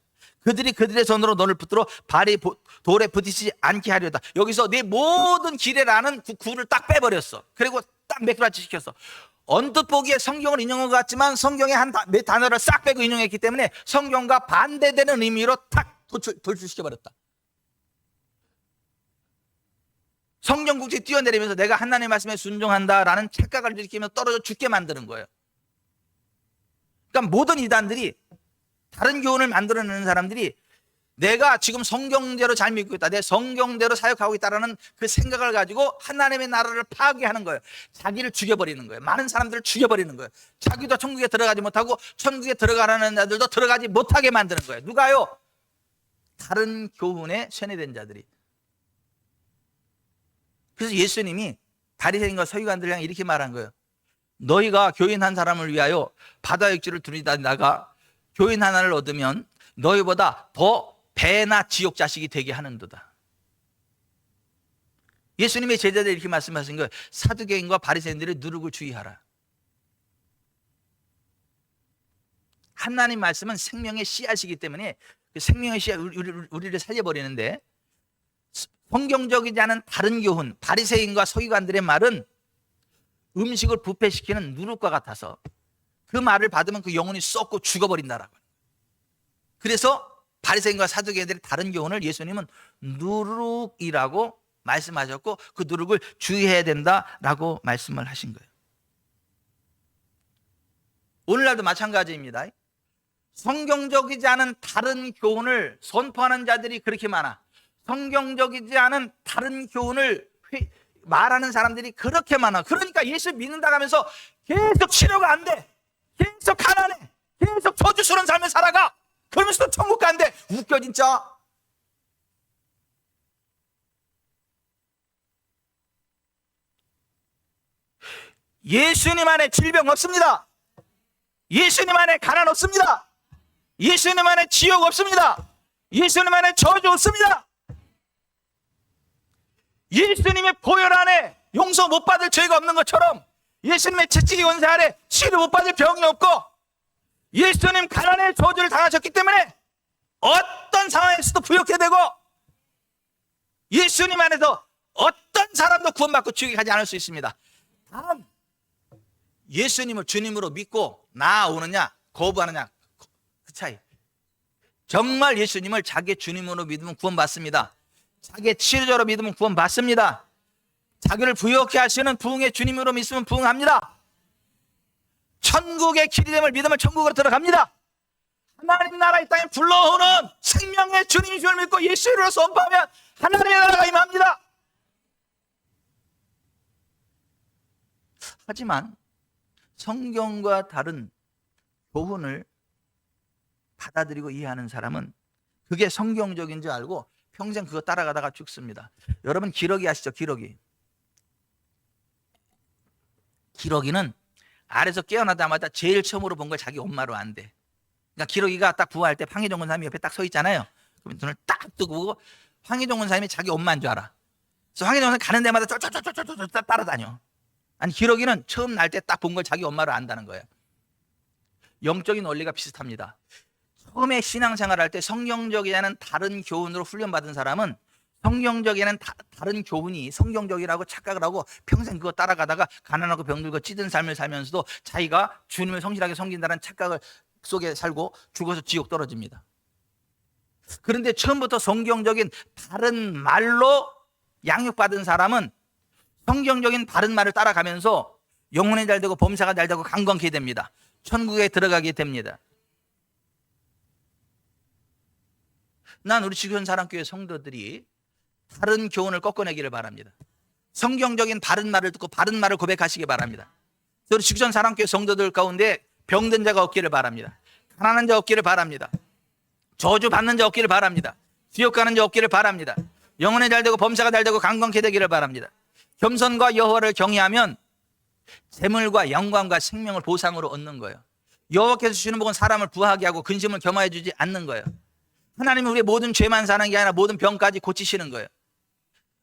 그들이 그들의 손으로 너를 붙들어 발이 돌에 부딪히지 않게 하려다. 여기서 네 모든 길에라는 구를 딱 빼버렸어. 그리고 딱 매끄러지 시켰어. 언뜻 보기에 성경을 인용한 것 같지만 성경의 몇 단어를 싹 빼고 인용했기 때문에 성경과 반대되는 의미로 탁 돌출시켜버렸다. 성경 국지에 뛰어내리면서 내가 하나님의 말씀에 순종한다라는 착각을 일으키면서 떨어져 죽게 만드는 거예요. 그러니까 모든 이단들이, 다른 교훈을 만들어내는 사람들이 내가 지금 성경대로 잘 믿고 있다, 내 성경대로 사역하고 있다라는 그 생각을 가지고 하나님의 나라를 파괴하는 거예요. 자기를 죽여버리는 거예요. 많은 사람들을 죽여버리는 거예요. 자기도 천국에 들어가지 못하고 천국에 들어가라는 자들도 들어가지 못하게 만드는 거예요. 누가요? 다른 교훈에 세뇌된 자들이. 그래서 예수님이 바리새인과 서기관들을 향해 이렇게 말한 거예요. 너희가 교인 한 사람을 위하여 바다 육지를 들이다니다가 교인 하나를 얻으면 너희보다 더 배나 지옥 자식이 되게 하는도다. 예수님의 제자들이 이렇게 말씀하신 거예요. 사두개인과 바리새인들의 누룩을 주의하라. 하나님 말씀은 생명의 씨앗이기 때문에 그 생명의 씨앗 우리를 살려버리는데, 성경적이지 않은 다른 교훈, 바리새인과 서기관들의 말은 음식을 부패시키는 누룩과 같아서 그 말을 받으면 그 영혼이 썩고 죽어버린다라고. 그래서 바리새인과 사두개인들의 다른 교훈을 예수님은 누룩이라고 말씀하셨고 그 누룩을 주의해야 된다라고 말씀을 하신 거예요. 오늘날도 마찬가지입니다. 성경적이지 않은 다른 교훈을 선포하는 자들이 그렇게 많아. 성경적이지 않은 다른 교훈을 말하는 사람들이 그렇게 많아. 그러니까 예수 믿는다 하면서 계속 치료가 안 돼. 계속 가난해. 계속 저주스러운 삶을 살아가. 그러면서도 천국 간대. 웃겨 진짜. 예수님 안에 질병 없습니다. 예수님 안에 가난 없습니다. 예수님 안에 지옥 없습니다. 예수님 안에 저주 없습니다. 예수님의 보혈 안에 용서 못 받을 죄가 없는 것처럼 예수님의 채찍이 원세 아래 치료 못 받을 병이 없고, 예수님 가난의 저주를 당하셨기 때문에 어떤 상황에서도 부욕해 되고, 예수님 안에서 어떤 사람도 구원받고 지옥에 가지 않을 수 있습니다. 단 예수님을 주님으로 믿고 나아오느냐 거부하느냐, 그 차이. 정말 예수님을 자기의 주님으로 믿으면 구원받습니다. 자기의 치료자로 믿으면 구원받습니다. 자기를 부욕해 하시는 부흥의 주님으로 믿으면 부흥합니다. 천국의 길이됨을 믿으면 천국으로 들어갑니다. 하나님 나라 이 땅에 불러오는 생명의 주님이심을 믿고 예수를 선포하면 하나님의 나라가 임합니다. 하지만 성경과 다른 교훈을 받아들이고 이해하는 사람은 그게 성경적인 줄 알고 평생 그거 따라가다가 죽습니다. 여러분 기러기 아시죠? 기러기는 알에서 깨어나자마자 제일 처음으로 본 걸 자기 엄마로 안대. 그러니까 기러기가 딱 부화할 때 황희종 권사님이 옆에 딱 서 있잖아요. 그럼 눈을 딱 뜨고 황희종 권사님이 자기 엄마인 줄 알아. 그래서 황희종 권사님 가는 데마다 쫄쫄쫄쫄쫄 따라다녀. 아니 기러기는 처음 날 때 딱 본 걸 자기 엄마로 안다는 거예요. 영적인 원리가 비슷합니다. 처음에 신앙생활 할 때 성경적이지 않은 다른 교훈으로 훈련받은 사람은 성경적이 않은 다른 교훈이 성경적이라고 착각을 하고 평생 그거 따라가다가 가난하고 병들고 찌든 삶을 살면서도 자기가 주님을 성실하게 섬긴다는 착각을 속에 살고 죽어서 지옥 떨어집니다. 그런데 처음부터 성경적인 다른 말로 양육받은 사람은 성경적인 바른 말을 따라가면서 영혼이 잘 되고 범사가 잘 되고 강건케 됩니다. 천국에 들어가게 됩니다. 난 우리 지구촌 사랑교회 성도들이 다른 교훈을 꺾어내기를 바랍니다. 성경적인 바른 말을 듣고 바른 말을 고백하시기 바랍니다. 우리 지구촌 사랑교회 성도들 가운데 병든 자가 없기를 바랍니다. 가난한 자 없기를 바랍니다. 저주 받는 자 없기를 바랍니다. 지옥 가는 자 없기를 바랍니다. 영혼이 잘 되고 범사가 잘 되고 강건케 되기를 바랍니다. 겸손과 여호와를 경외하면 재물과 영광과 생명을 보상으로 얻는 거예요. 여호와께서 주시는 복은 사람을 부하게 하고 근심을 겸하여 주지 않는 거예요. 하나님은 우리의 모든 죄만 사는 게 아니라 모든 병까지 고치시는 거예요.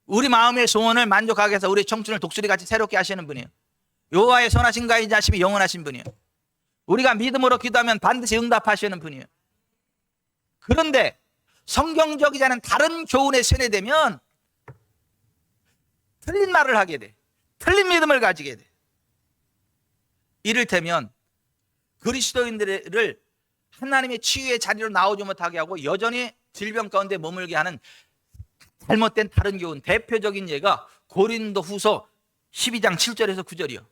우리 마음의 소원을 만족하게 해서 우리 청춘을 독수리같이 새롭게 하시는 분이에요. 여호와의 선하신 가인자심이 영원하신 분이에요. 우리가 믿음으로 기도하면 반드시 응답하시는 분이에요. 그런데 성경적이지 않은 다른 교훈에 세뇌되면 틀린 말을 하게 돼. 틀린 믿음을 가지게 돼. 이를테면 그리스도인들을 하나님의 치유의 자리로 나오지 못하게 하고 여전히 질병 가운데 머물게 하는 잘못된 다른 교훈, 대표적인 예가 고린도 후서 12장 7절에서 9절이요.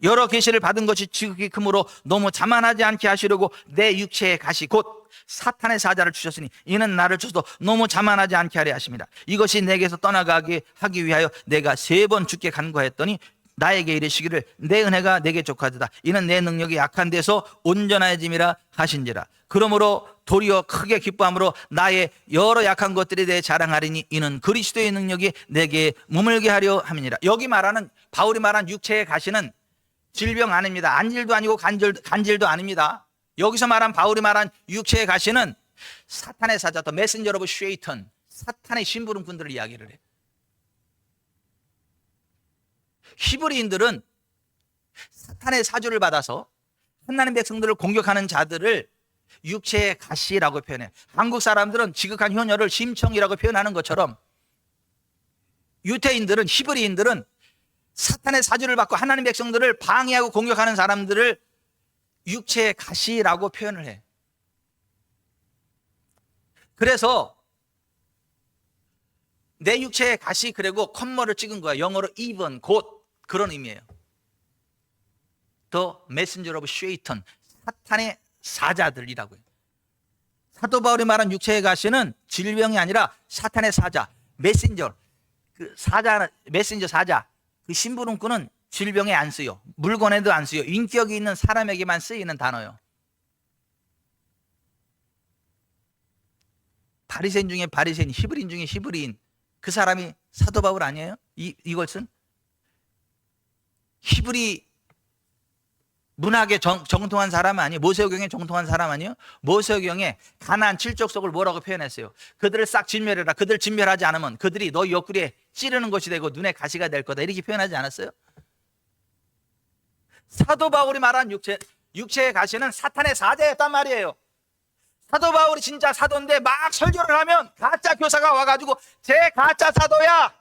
여러 계시를 받은 것이 지극히 크므로 너무 자만하지 않게 하시려고 내 육체의 가시 곧 사탄의 사자를 주셨으니 이는 나를 쳐서 너무 자만하지 않게 하려 하십니다. 이것이 내게서 떠나가게 하기 위하여 내가 3번 주께 간구하였더니 나에게 이르시기를 내 은혜가 내게 족하도다. 이는 내 능력이 약한 데서 온전해짐이라 하신지라. 그러므로 도리어 크게 기뻐함으로 나의 여러 약한 것들에 대해 자랑하리니 이는 그리스도의 능력이 내게 머물게 하려 함이니라. 여기 말하는 바울이 말한 육체의 가시는 질병 아닙니다. 안질도 아니고 간질도 아닙니다. 여기서 말한 바울이 말한 육체의 가시는 사탄의 사자, 또 메신저 오브 쉐이턴, 사탄의 심부름꾼들을 이야기를 해. 히브리인들은 사탄의 사주를 받아서 하나님 백성들을 공격하는 자들을 육체의 가시라고 표현해. 한국 사람들은 지극한 효녀를 심청이라고 표현하는 것처럼 유태인들은, 히브리인들은 사탄의 사주를 받고 하나님 백성들을 방해하고 공격하는 사람들을 육체의 가시라고 표현을 해. 그래서 내 육체의 가시, 그리고 콤마를 찍은 거야. 영어로 even, 곧, 그런 의미예요. The messenger of Satan, 사탄의 사자들이라고 해요. 사도 바울이 말한 육체의 가시는 질병이 아니라 사탄의 사자, 메신저, 그 사자, 메신저 사자, 그 심부름꾼은 질병에 안 쓰여, 물건에도 안 쓰여, 인격이 있는 사람에게만 쓰이는 단어요. 바리새인 중에 바리새인, 히브리인 중에 히브리인, 그 사람이 사도 바울 아니에요? 이것은 히브리 문학에 정통한 사람 아니에요? 모세오경에 정통한 사람 아니에요? 모세오경에 가나안 7족속을 뭐라고 표현했어요? 그들을 싹 진멸해라. 그들 진멸하지 않으면 그들이 너 옆구리에 찌르는 것이 되고 눈에 가시가 될 거다. 이렇게 표현하지 않았어요? 사도 바울이 말한 육체의 가시는 사탄의 사자였단 말이에요. 사도 바울이 진짜 사도인데 막 설교를 하면 가짜 교사가 와가지고 쟤 가짜 사도야,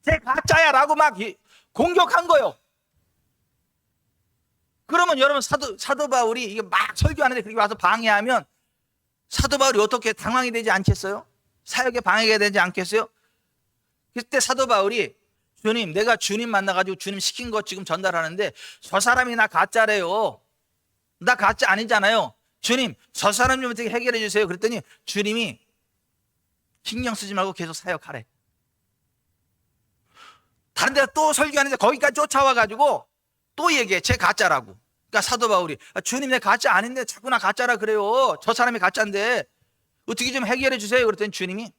쟤 가짜야 라고 막 공격한 거예요. 그러면 여러분 사도 바울이 이게 막 설교하는데 그렇게 와서 방해하면 사도 바울이 어떻게 당황이 되지 않겠어요? 사역에 방해가 되지 않겠어요? 그때 사도 바울이 주님, 내가 주님 만나가지고 주님 시킨 것 지금 전달하는데 저 사람이 나 가짜래요. 나 가짜 아니잖아요. 주님, 저 사람 좀 어떻게 해결해 주세요. 그랬더니 주님이 신경 쓰지 말고 계속 사역하래. 다른 데가 또 설교하는데 거기까지 쫓아와가지고 또 얘기해. 쟤 가짜라고. 그러니까 사도 바울이 주님, 내 가짜 아닌데 자꾸 나 가짜라 그래요. 저 사람이 가짜인데 어떻게 좀 해결해 주세요. 그랬더니 주님이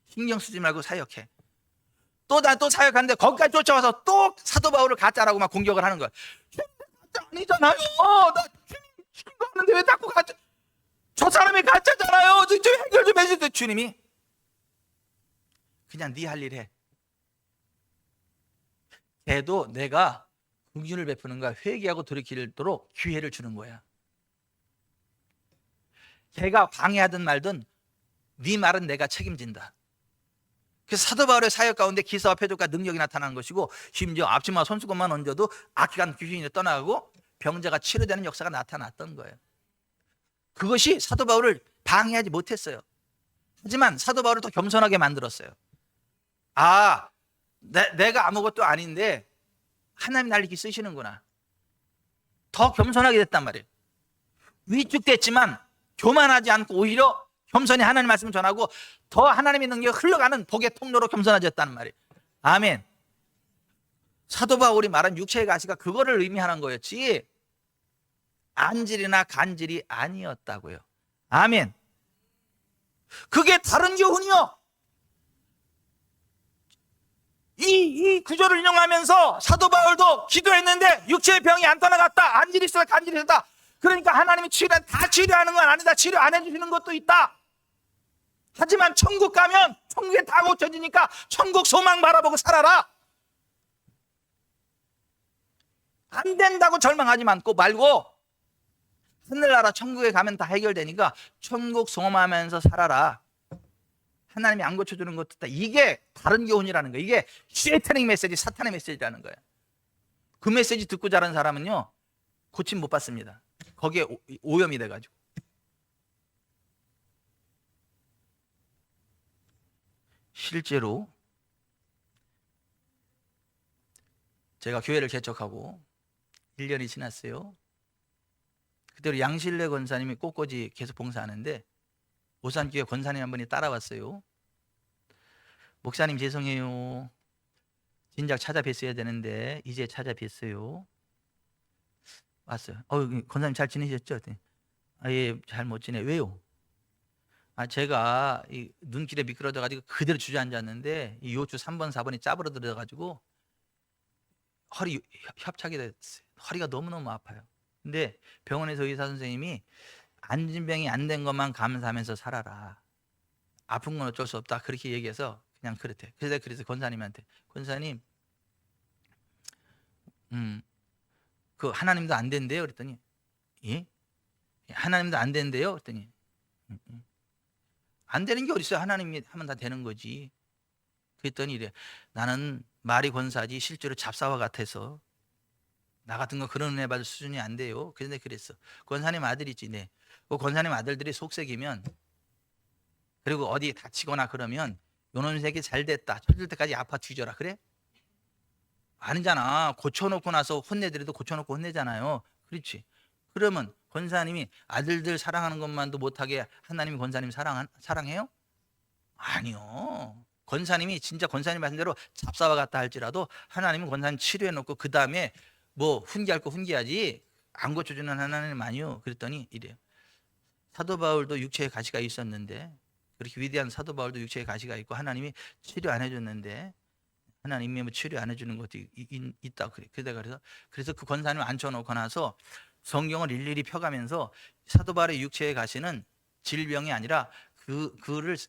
신경 쓰지 말고 사역해. 또 사역하는데 거기까지 쫓아와서 또 사도 바울을 가짜라고 막 공격을 하는 거야. 주님, 가짜 아니잖아요. 나 주님 시킨 거 하는데 왜 자꾸 가짜. 저 사람이 가짜잖아요. 좀 해결 좀 해주세요. 주님이 그냥 네 할 일 해. 걔도 내가 긍휼을 베푸는 거야. 회개하고 돌이키도록 기회를 주는 거야. 걔가 방해하든 말든 네 말은 내가 책임진다. 그래서 사도 바울의 사역 가운데 기사와 표적과 능력이 나타나는 것이고, 심지어 앞치마 손수건만 얹어도 악한 귀신이 떠나가고 병자가 치료되는 역사가 나타났던 거예요. 그것이 사도 바울을 방해하지 못했어요. 하지만 사도 바울을 더 겸손하게 만들었어요. 내가 아무것도 아닌데 하나님 날 이렇게 쓰시는구나. 더 겸손하게 됐단 말이에요. 위축됐지만 교만하지 않고 오히려 겸손히 하나님 말씀을 전하고 더 하나님의 능력이 흘러가는 복의 통로로 겸손해졌다는 말이에요. 아멘. 사도 바울이 말한 육체의 가시가 그거를 의미하는 거였지 안질이나 간질이 아니었다고요. 아멘. 그게 다른 교훈이요. 이 구절을 인용하면서 사도 바울도 기도했는데 육체의 병이 안 떠나갔다. 안질이 있었다, 간질이 있었다. 그러니까 하나님이 다 치료하는 건 아니다. 치료 안 해주시는 것도 있다. 하지만 천국 가면 천국에 다 고쳐지니까 천국 소망 바라보고 살아라. 안 된다고 절망하지 말고 하늘나라 천국에 가면 다 해결되니까 천국 소망하면서 살아라. 하나님이 안 고쳐주는 것도 있다. 이게 다른 교훈이라는 거예요. 이게 쉐이터닝 메시지, 사탄의 메시지라는 거예요. 그 메시지 듣고 자란 사람은요 고침 못 받습니다. 거기에 오염이 돼가지고. 실제로 제가 교회를 개척하고 1년이 지났어요. 그때 양실래 권사님이 꽃꽂이 계속 봉사하는데 오산교회 권사님 한 분이 따라왔어요. 목사님 죄송해요. 진작 찾아뵀어야 되는데 이제 찾아뵀어요. 왔어요. 권사님 잘 지내셨죠? 예, 잘 못 지내. 왜요? 제가 이 눈길에 미끄러져가지고 그대로 주저앉았는데 이 요추 3번, 4번이 짜부러들어가지고 허리 협착이 됐어요. 허리가 너무너무 아파요. 근데 병원에서 의사 선생님이 안진병이 안 된 것만 감사하면서 살아라. 아픈 건 어쩔 수 없다. 그렇게 얘기해서 그냥 그랬대. 그래서 권사님한테 권사님, 그 하나님도 안 된대요. 그랬더니 예? 하나님도 안 된대요. 그랬더니 안 되는 게 어디 있어요? 하나님이 하면 다 되는 거지. 그랬더니 이래, 나는 말이 권사지 실제로 잡사와 같아서 나 같은 거 그런 은혜 받을 수준이 안 돼요. 그런데 그랬어. 권사님 아들이지. 네. 그 권사님 아들들이 속색이면 그리고 어디 다치거나 그러면 요놈 새끼 잘 됐다. 쳐줄 때까지 아파 뒤져라. 그래? 아니잖아. 고쳐놓고 나서 혼내드려도 고쳐놓고 혼내잖아요. 그렇지. 그러면 권사님이 아들들 사랑하는 것만도 못하게 하나님이 권사님 사랑해요? 아니요. 권사님이 진짜 권사님 말씀대로 잡사와 같다 할지라도 하나님은 권사님 치료해 놓고 그 다음에 뭐 훈계할 거 훈계하지 안 고쳐주는 하나님 아니요. 그랬더니 이래요. 사도 바울도 육체의 가시가 있었는데, 그렇게 위대한 사도 바울도 육체의 가시가 있고 하나님이 치료 안 해줬는데, 하나님이 뭐 치료 안 해주는 것도 있다 그래. 그래서 그 권사님을 앉혀놓고 나서 성경을 일일이 펴가면서 사도 바울의 육체의 가시는 질병이 아니라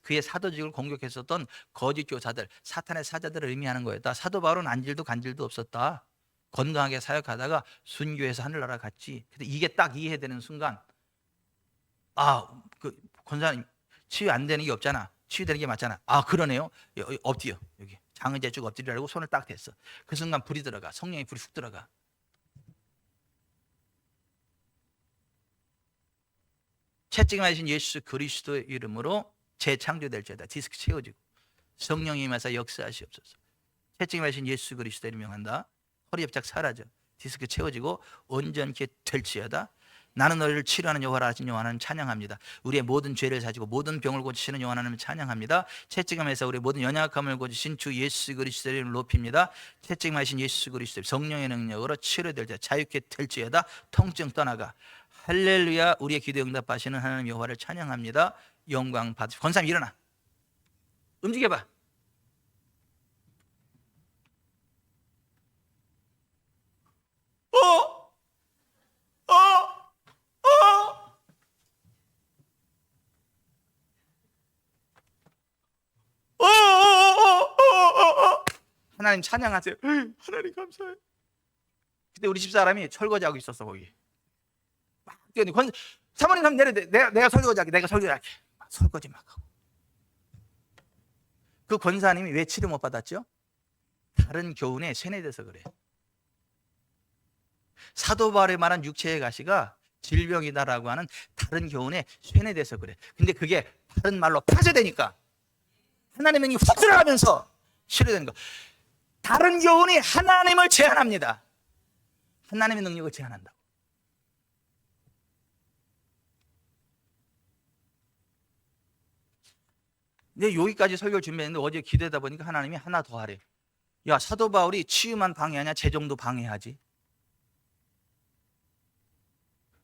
그의 사도직을 공격했었던 거짓 교사들, 사탄의 사자들을 의미하는 거였다. 사도 바울은 안질도 간질도 없었다. 건강하게 사역하다가 순교해서 하늘나라 갔지. 근데 이게 딱 이해되는 순간, 그 권사님 치유 안 되는 게 없잖아. 치유되는 게 맞잖아. 그러네요. 엎드려. 여기 장의제 쭉 엎드리라고 손을 딱 댔어. 그 순간 불이 들어가. 성령의 불이 훅 들어가. 채찍맞으신 예수 그리스도의 이름으로 재창조될지어다. 디스크 채워지고 성령이 임하사 역사하시옵소서. 채찍맞으신 예수 그리스도의 이름 명한다. 허리 협착 사라져. 디스크 채워지고 온전케 될지어다. 나는 너희를 치료하는 여호와라 하신 여호와 하나님 찬양합니다. 우리의 모든 죄를 사지고 모든 병을 고치시는 여호와 하나님 찬양합니다. 채찍함에서 우리의 모든 연약함을 고치신 주 예수 그리스도의 이름을 높입니다. 채찍마신 예수 그리스도의 성령의 능력으로 치료될지어다. 자유케 될지어다. 통증 떠나가. 할렐루야. 우리의 기도 응답하시는 하나님 여호와를 찬양합니다. 영광 받으시고. 권사님 일어나. 움직여봐. 하나님 찬양하세요. 하나님 감사해요. 그때 우리 집사람이 설거지하고 있었어 거기. 막 뛰어내고 사모님 한번 내려. 내가 설거지할게. 설거지 막 하고. 그 권사님이 왜 치료 못 받았죠? 다른 교훈에 세뇌돼서 그래. 사도 바울에 말한 육체의 가시가 질병이다라고 하는 다른 교훈에 세뇌돼서 그래. 근데 그게 다른 말로 파쇄되니까 하나님의 능력이 훅 들어가면서 치료되는 거. 다른 교훈이 하나님을 제한합니다. 하나님의 능력을 제한한다고. 근데 여기까지 설교를 준비했는데 어제 기도하다 보니까 하나님이 하나 더 하래. 야, 사도 바울이 치유만 방해하냐? 재정도 방해하지.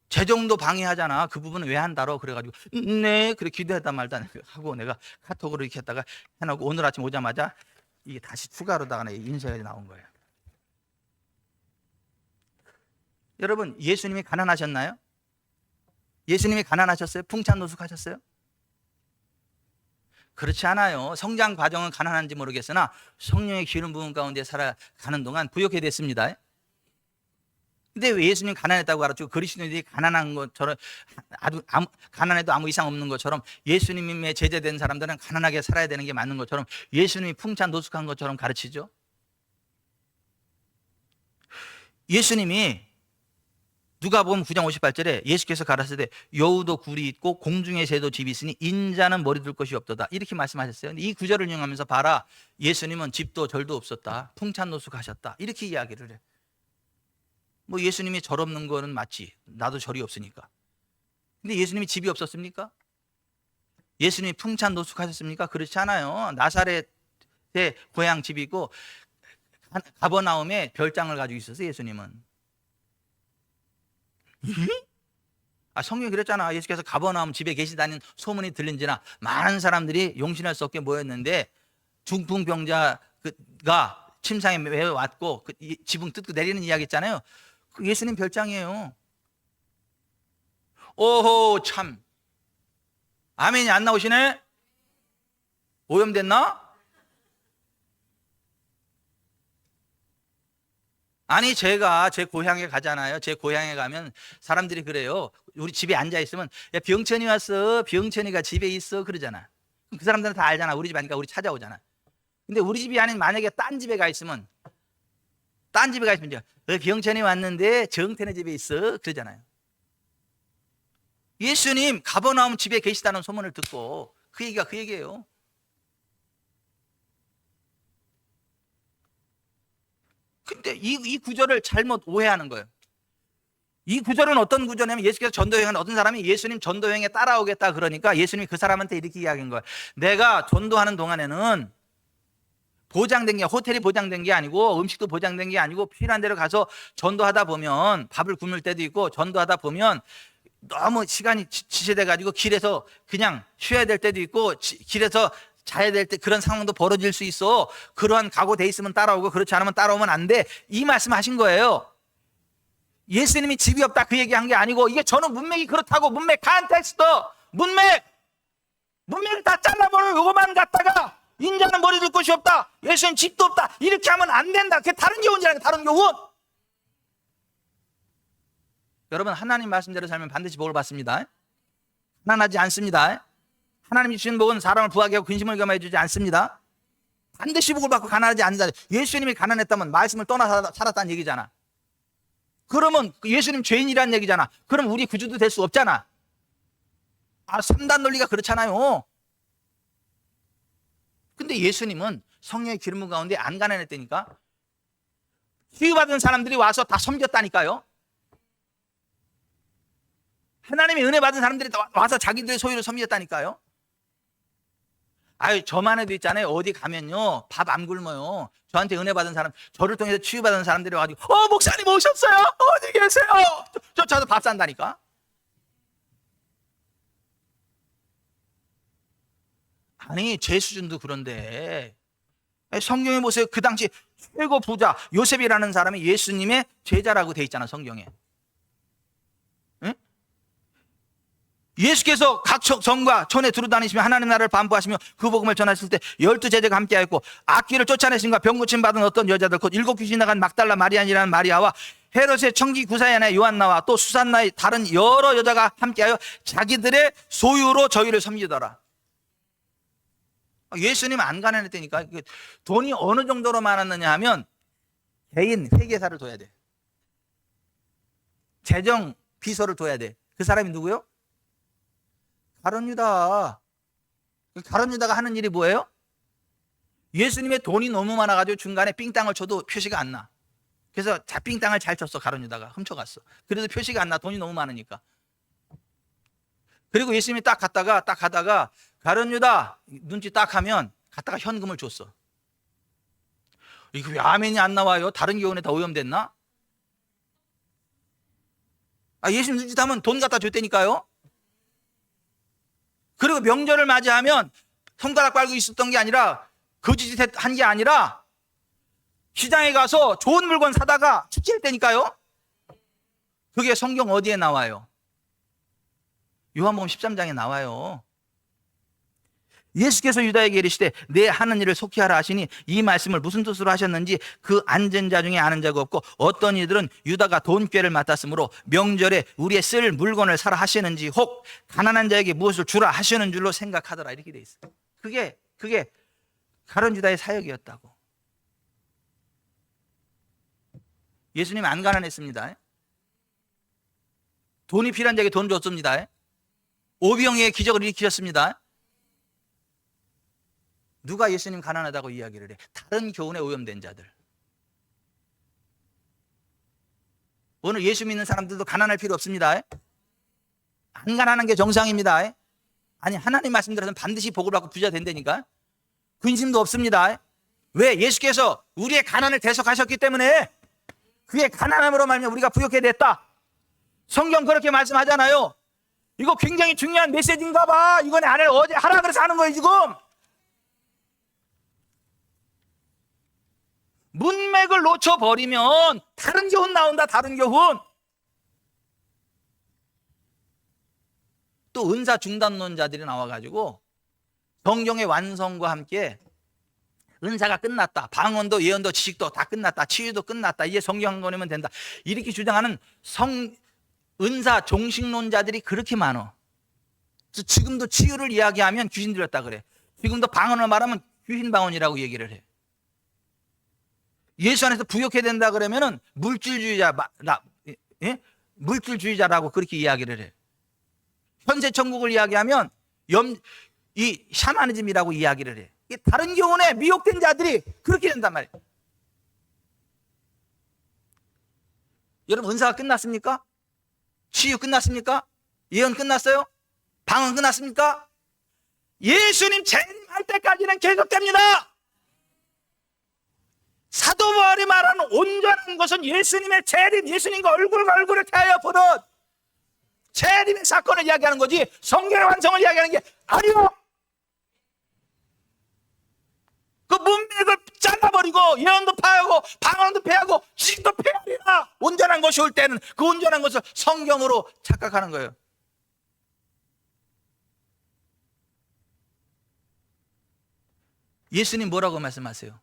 재정도 방해하잖아. 그 부분은 왜 한다로? 그래가지고 네 그래 기도했단 말도 하고 내가 카톡으로 이렇게 했다가 해놓고 오늘 아침 오자마자 이게 다시 추가로다가 인쇄가 나온 거예요. 여러분, 예수님이 가난하셨나요? 예수님이 가난하셨어요? 풍찬노숙하셨어요? 그렇지 않아요. 성장 과정은 가난한지 모르겠으나 성령의 기름 부음 가운데 살아가는 동안 부욕해 됐습니다. 근데 왜 예수님 가난했다고 알았죠? 그리스도인들이 가난한 것처럼 가난해도 아무 이상 없는 것처럼 예수님의 제자된 사람들은 가난하게 살아야 되는 게 맞는 것처럼 예수님이 풍찬 노숙한 것처럼 가르치죠. 예수님이 누가복음 9장 58절에 예수께서 가라사대 여우도 굴이 있고 공중의 새도 집이 있으니 인자는 머리 둘 것이 없도다 이렇게 말씀하셨어요. 이 구절을 인용하면서 봐라, 예수님은 집도 절도 없었다, 풍찬 노숙하셨다 이렇게 이야기를 해. 뭐 예수님이 절 없는 거는 맞지, 나도 절이 없으니까. 근데 예수님이 집이 없었습니까? 예수님이 풍찬 노숙하셨습니까? 그렇지 않아요. 나사렛에 고향 집이 있고 가버나움에 별장을 가지고 있었어요. 예수님은. 성경이 그랬잖아. 예수께서 가버나움 집에 계시다는 소문이 들린지나 많은 사람들이 용신할 수 없게 모였는데 중풍병자가 침상에 매여 왔고 지붕 뜯고 내리는 이야기 있잖아요. 그 예수님 별장이에요. 오호, 참 아멘이 안 나오시네. 오염됐나? 아니, 제가 제 고향에 가잖아요. 제 고향에 가면 사람들이 그래요. 우리 집에 앉아 있으면 야, 병천이 왔어, 병천이가 집에 있어 그러잖아. 그 사람들은 다 알잖아. 우리 집 아니까 우리 찾아오잖아. 근데 우리 집이 아닌 만약에 딴 집에 가 있으면 병천이 왔는데 정태네 집에 있어 그러잖아요. 예수님 가버나움 집에 계시다는 소문을 듣고 그 얘기가 그 얘기예요. 근데 이 구절을 잘못 오해하는 거예요. 이 구절은 어떤 구절이냐면 예수께서 전도여행은 어떤 사람이 예수님 전도여행에 따라오겠다 그러니까 예수님이 그 사람한테 이렇게 이야기한 거예요. 내가 전도하는 동안에는 보장된 게, 호텔이 보장된 게 아니고 음식도 보장된 게 아니고 필요한 데로 가서 전도하다 보면 밥을 굶을 때도 있고 전도하다 보면 너무 시간이 지체돼 가지고 길에서 그냥 쉬어야 될 때도 있고 길에서 자야 될 때 그런 상황도 벌어질 수 있어. 그러한 각오돼 있으면 따라오고 그렇지 않으면 따라오면 안 돼. 이 말씀 하신 거예요. 예수님이 집이 없다 그 얘기한 게 아니고 이게 저는 문맥이 그렇다고 문맥 컨텍스트 문맥을 다 잘라버려. 요거만 갖다가 인자는 머리 둘 곳이 없다. 예수님 집도 없다. 이렇게 하면 안 된다. 그게 다른 교훈이라는 다른 교훈. 여러분 하나님 말씀대로 살면 반드시 복을 받습니다. 가난하지 않습니다. 하나님이 주신 복은 사람을 부하게 하고 근심을 겸해 주지 않습니다. 반드시 복을 받고 가난하지 않는다. 예수님이 가난했다면 말씀을 떠나 살았다는 얘기잖아. 그러면 예수님 죄인이라는 얘기잖아. 그럼 우리 구주도 될 수 없잖아. 3단 논리가 그렇잖아요. 근데 예수님은 성령의 기름 가운데 안 가난했다니까. 치유받은 사람들이 와서 다 섬겼다니까요. 하나님의 은혜 받은 사람들이 와서 자기들의 소유를 섬겼다니까요. 저만 해도 있잖아요. 어디 가면요 밥 안 굶어요. 저한테 은혜 받은 사람, 저를 통해서 치유받은 사람들이 와가지고 목사님 오셨어요? 어디 계세요? 저도 밥 산다니까. 아니 제 수준도 그런데 성경에 보세요. 그 당시 최고 부자 요셉이라는 사람이 예수님의 제자라고 돼 있잖아 성경에. 응? 예수께서 각 성과 촌에 두루다니시며 하나님 나라를 반부하시며 그 복음을 전하실 때 12제자가 함께하였고 악귀를 쫓아내신과 병 고침 받은 어떤 여자들 곧 7 귀신 나간 막달라 마리안이라는 마리아와 헤롯의 청기 구사의 아내 요한나와 또 수산나의 다른 여러 여자가 함께하여 자기들의 소유로 저희를 섬기더라. 예수님 안 가난했다니까. 돈이 어느 정도로 많았느냐 하면 개인 회계사를 둬야 돼. 재정 비서를 둬야 돼. 그 사람이 누구요? 가룟 유다. 가룟 유다가 하는 일이 뭐예요? 예수님의 돈이 너무 많아가지고 중간에 삥땅을 쳐도 표시가 안 나. 그래서 삥땅을 잘 쳤어. 가룟 유다가 훔쳐갔어. 그래도 표시가 안 나. 돈이 너무 많으니까. 그리고 예수님이 딱 가다가 가룟 유다 눈치 딱 하면 갔다가 현금을 줬어. 이거 왜 아멘이 안 나와요? 다른 교훈에 다 오염됐나? 예수님 눈치 하면 돈 갖다 줬다니까요. 그리고 명절을 맞이하면 손가락 빨고 있었던 게 아니라 거짓 한 게 아니라 시장에 가서 좋은 물건 사다가 축제했다니까요. 그게 성경 어디에 나와요? 요한복음 13장에 나와요. 예수께서 유다에게 이르시되 내 하는 일을 속히 하라 하시니 이 말씀을 무슨 뜻으로 하셨는지 그 앉은 자 중에 아는 자가 없고 어떤 이들은 유다가 돈꾀를 맡았으므로 명절에 우리의 쓸 물건을 사라 하시는지 혹 가난한 자에게 무엇을 주라 하시는 줄로 생각하더라. 이렇게 돼 있어요. 그게 가룟 유다의 사역이었다고. 예수님 안 가난했습니다. 돈이 필요한 자에게 돈 줬습니다. 오병이의 기적을 일으키셨습니다. 누가 예수님 가난하다고 이야기를 해? 다른 교훈에 오염된 자들. 오늘 예수 믿는 사람들도 가난할 필요 없습니다. 안 가난한 게 정상입니다. 아니 하나님 말씀대로는 반드시 복을 받고 부자 된다니까. 근심도 없습니다. 왜? 예수께서 우리의 가난을 대속하셨기 때문에 그의 가난함으로 말미암아 우리가 부욕해 됐다. 성경 그렇게 말씀하잖아요. 이거 굉장히 중요한 메시지인가 봐. 이건 안 해. 어제 하라 그래서 하는 거예요 지금. 문맥을 놓쳐버리면 다른 교훈 나온다. 다른 교훈. 또 은사 중단론자들이 나와가지고 성경의 완성과 함께 은사가 끝났다. 방언도 예언도 지식도 다 끝났다. 치유도 끝났다. 이제 성경 한 권이면 된다. 이렇게 주장하는 은사 종식론자들이 그렇게 많어. 지금도 치유를 이야기하면 귀신 들렸다 그래. 지금도 방언을 말하면 귀신 방언이라고 얘기를 해. 예수 안에서 부욕해야 된다 그러면은 물질주의자라고 그렇게 이야기를 해. 현세 천국을 이야기하면 이 샤머니즘이라고 이야기를 해. 이게 다른 교훈에 미혹된 자들이 그렇게 된단 말이에요. 여러분 은사가 끝났습니까? 치유 끝났습니까? 예언 끝났어요? 방언 끝났습니까? 예수님 재림할 때까지는 계속됩니다. 사도 바울이 말하는 온전한 것은 예수님의 재림, 예수님과 얼굴과 얼굴을 대하여 보는 재림의 사건을 이야기하는 거지 성경의 완성을 이야기하는 게 아니요. 그 문맥을 잘라버리고 예언도 파하고 방언도 패하고 지식도 패하리라. 온전한 것이 올 때는 그 온전한 것을 성경으로 착각하는 거예요. 예수님 뭐라고 말씀하세요?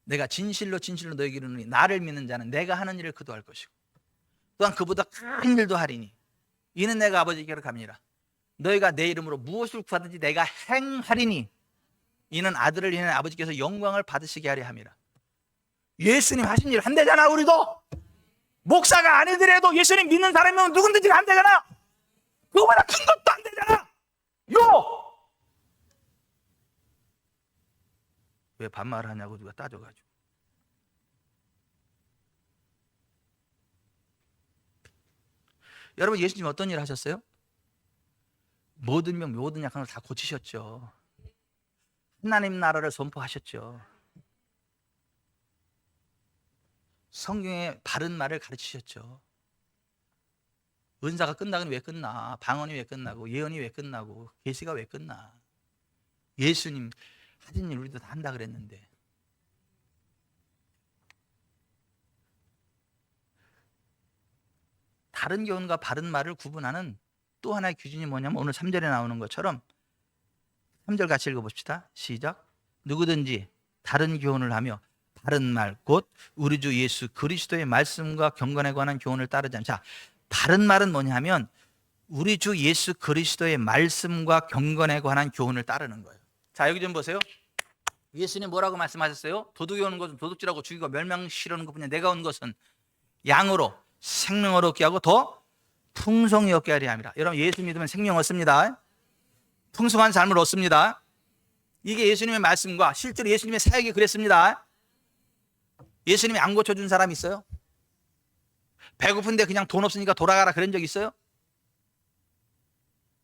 내가 진실로 진실로 너에게 이르노니 나를 믿는 자는 내가 하는 일을 그도 할 것이고 또한 그보다 큰 일도 하리니 이는 내가 아버지께로 갑니다. 너희가 내 이름으로 무엇을 구하든지 내가 행하리니 이는 아들을 인해 아버지께서 영광을 받으시게 하려 함이라. 예수님 하신 일 한대잖아. 우리도 목사가 아니더라도 예수님 믿는 사람이면 누군지 한대잖아. 그거보다 큰 것도 안 되잖아. 왜 반말하냐고 누가 따져가지고. 여러분 예수님 어떤 일 하셨어요? 모든 병 모든 약함을 다 고치셨죠. 하나님 나라를 선포하셨죠. 성경의 바른 말을 가르치셨죠. 은사가 끝나긴 왜 끝나? 방언이 왜 끝나고 예언이 왜 끝나고 계시가 왜 끝나? 예수님 하신 일 우리도 다 한다 그랬는데 다른 교훈과 바른 말을 구분하는 또 하나의 기준이 뭐냐면 오늘 3절에 나오는 것처럼 3절 같이 읽어봅시다. 시작. 누구든지 다른 교훈을 하며 바른 말 곧 우리 주 예수 그리스도의 말씀과 경건에 관한 교훈을 따르지 않자. 바른 말은 뭐냐면 우리 주 예수 그리스도의 말씀과 경건에 관한 교훈을 따르는 거예요. 자 여기 좀 보세요. 예수님 뭐라고 말씀하셨어요? 도둑이 오는 것은 도둑질하고 죽이고 멸망시키려는 것뿐이야. 내가 온 것은 양으로 생명을 얻게 하고 더 풍성히 얻게 하려 함이라. 여러분 예수 믿으면 생명 얻습니다. 풍성한 삶을 얻습니다. 이게 예수님의 말씀과 실제로 예수님의 사역이 그랬습니다. 예수님이 안 고쳐준 사람 있어요? 배고픈데 그냥 돈 없으니까 돌아가라 그런 적 있어요?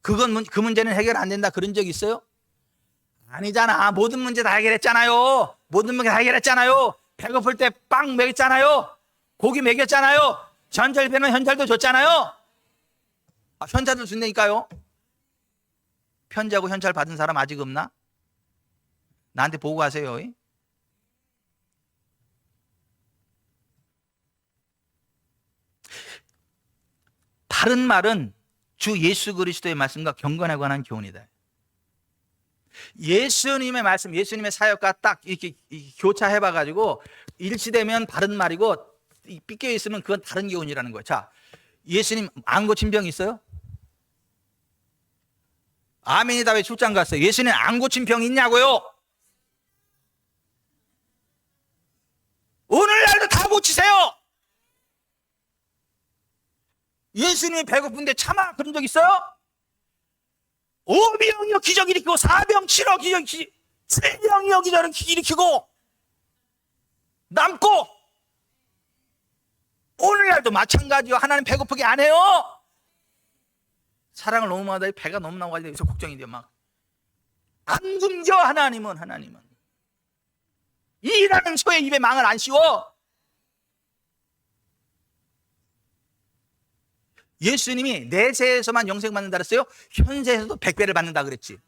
그 문제는 해결 안 된다 그런 적 있어요? 아니잖아. 모든 문제 다 해결했잖아요. 모든 문제 다 해결했잖아요. 배고플 때 빵 먹였잖아요. 고기 먹였잖아요. 현찰배는 현찰도 줬잖아요. 현찰도 준다니까요. 편지하고 현찰 받은 사람 아직 없나? 나한테 보고 가세요. 바른 말은 주 예수 그리스도의 말씀과 경건에 관한 교훈이다. 예수님의 말씀, 예수님의 사역과 딱 이렇게 교차해봐가지고 일치되면 바른 말이고 삐껴 있으면 그건 다른 교훈이라는 거예요. 자, 예수님 안 고친 병 있어요? 아멘이다. 왜 출장 갔어요? 예수님 안 고친 병 있냐고요? 오늘날도 다 고치세요. 예수님이 배고픈데 참아 그런 적 있어요? 5병이요 기적 일으키고 4병 치러 기적 7병이요 기적 일으키고 남고 오늘날도 마찬가지요. 하나님 배고프게 안 해요. 사랑을 너무 하다 배가 너무 나와가지고 여기서 걱정이 돼요. 막 안 굶겨. 하나님은 일하는 소의 입에 망을 안 씌워. 예수님이 내세에서만 영생 받는다 그랬어요? 현세에서도 100배를 받는다 그랬지.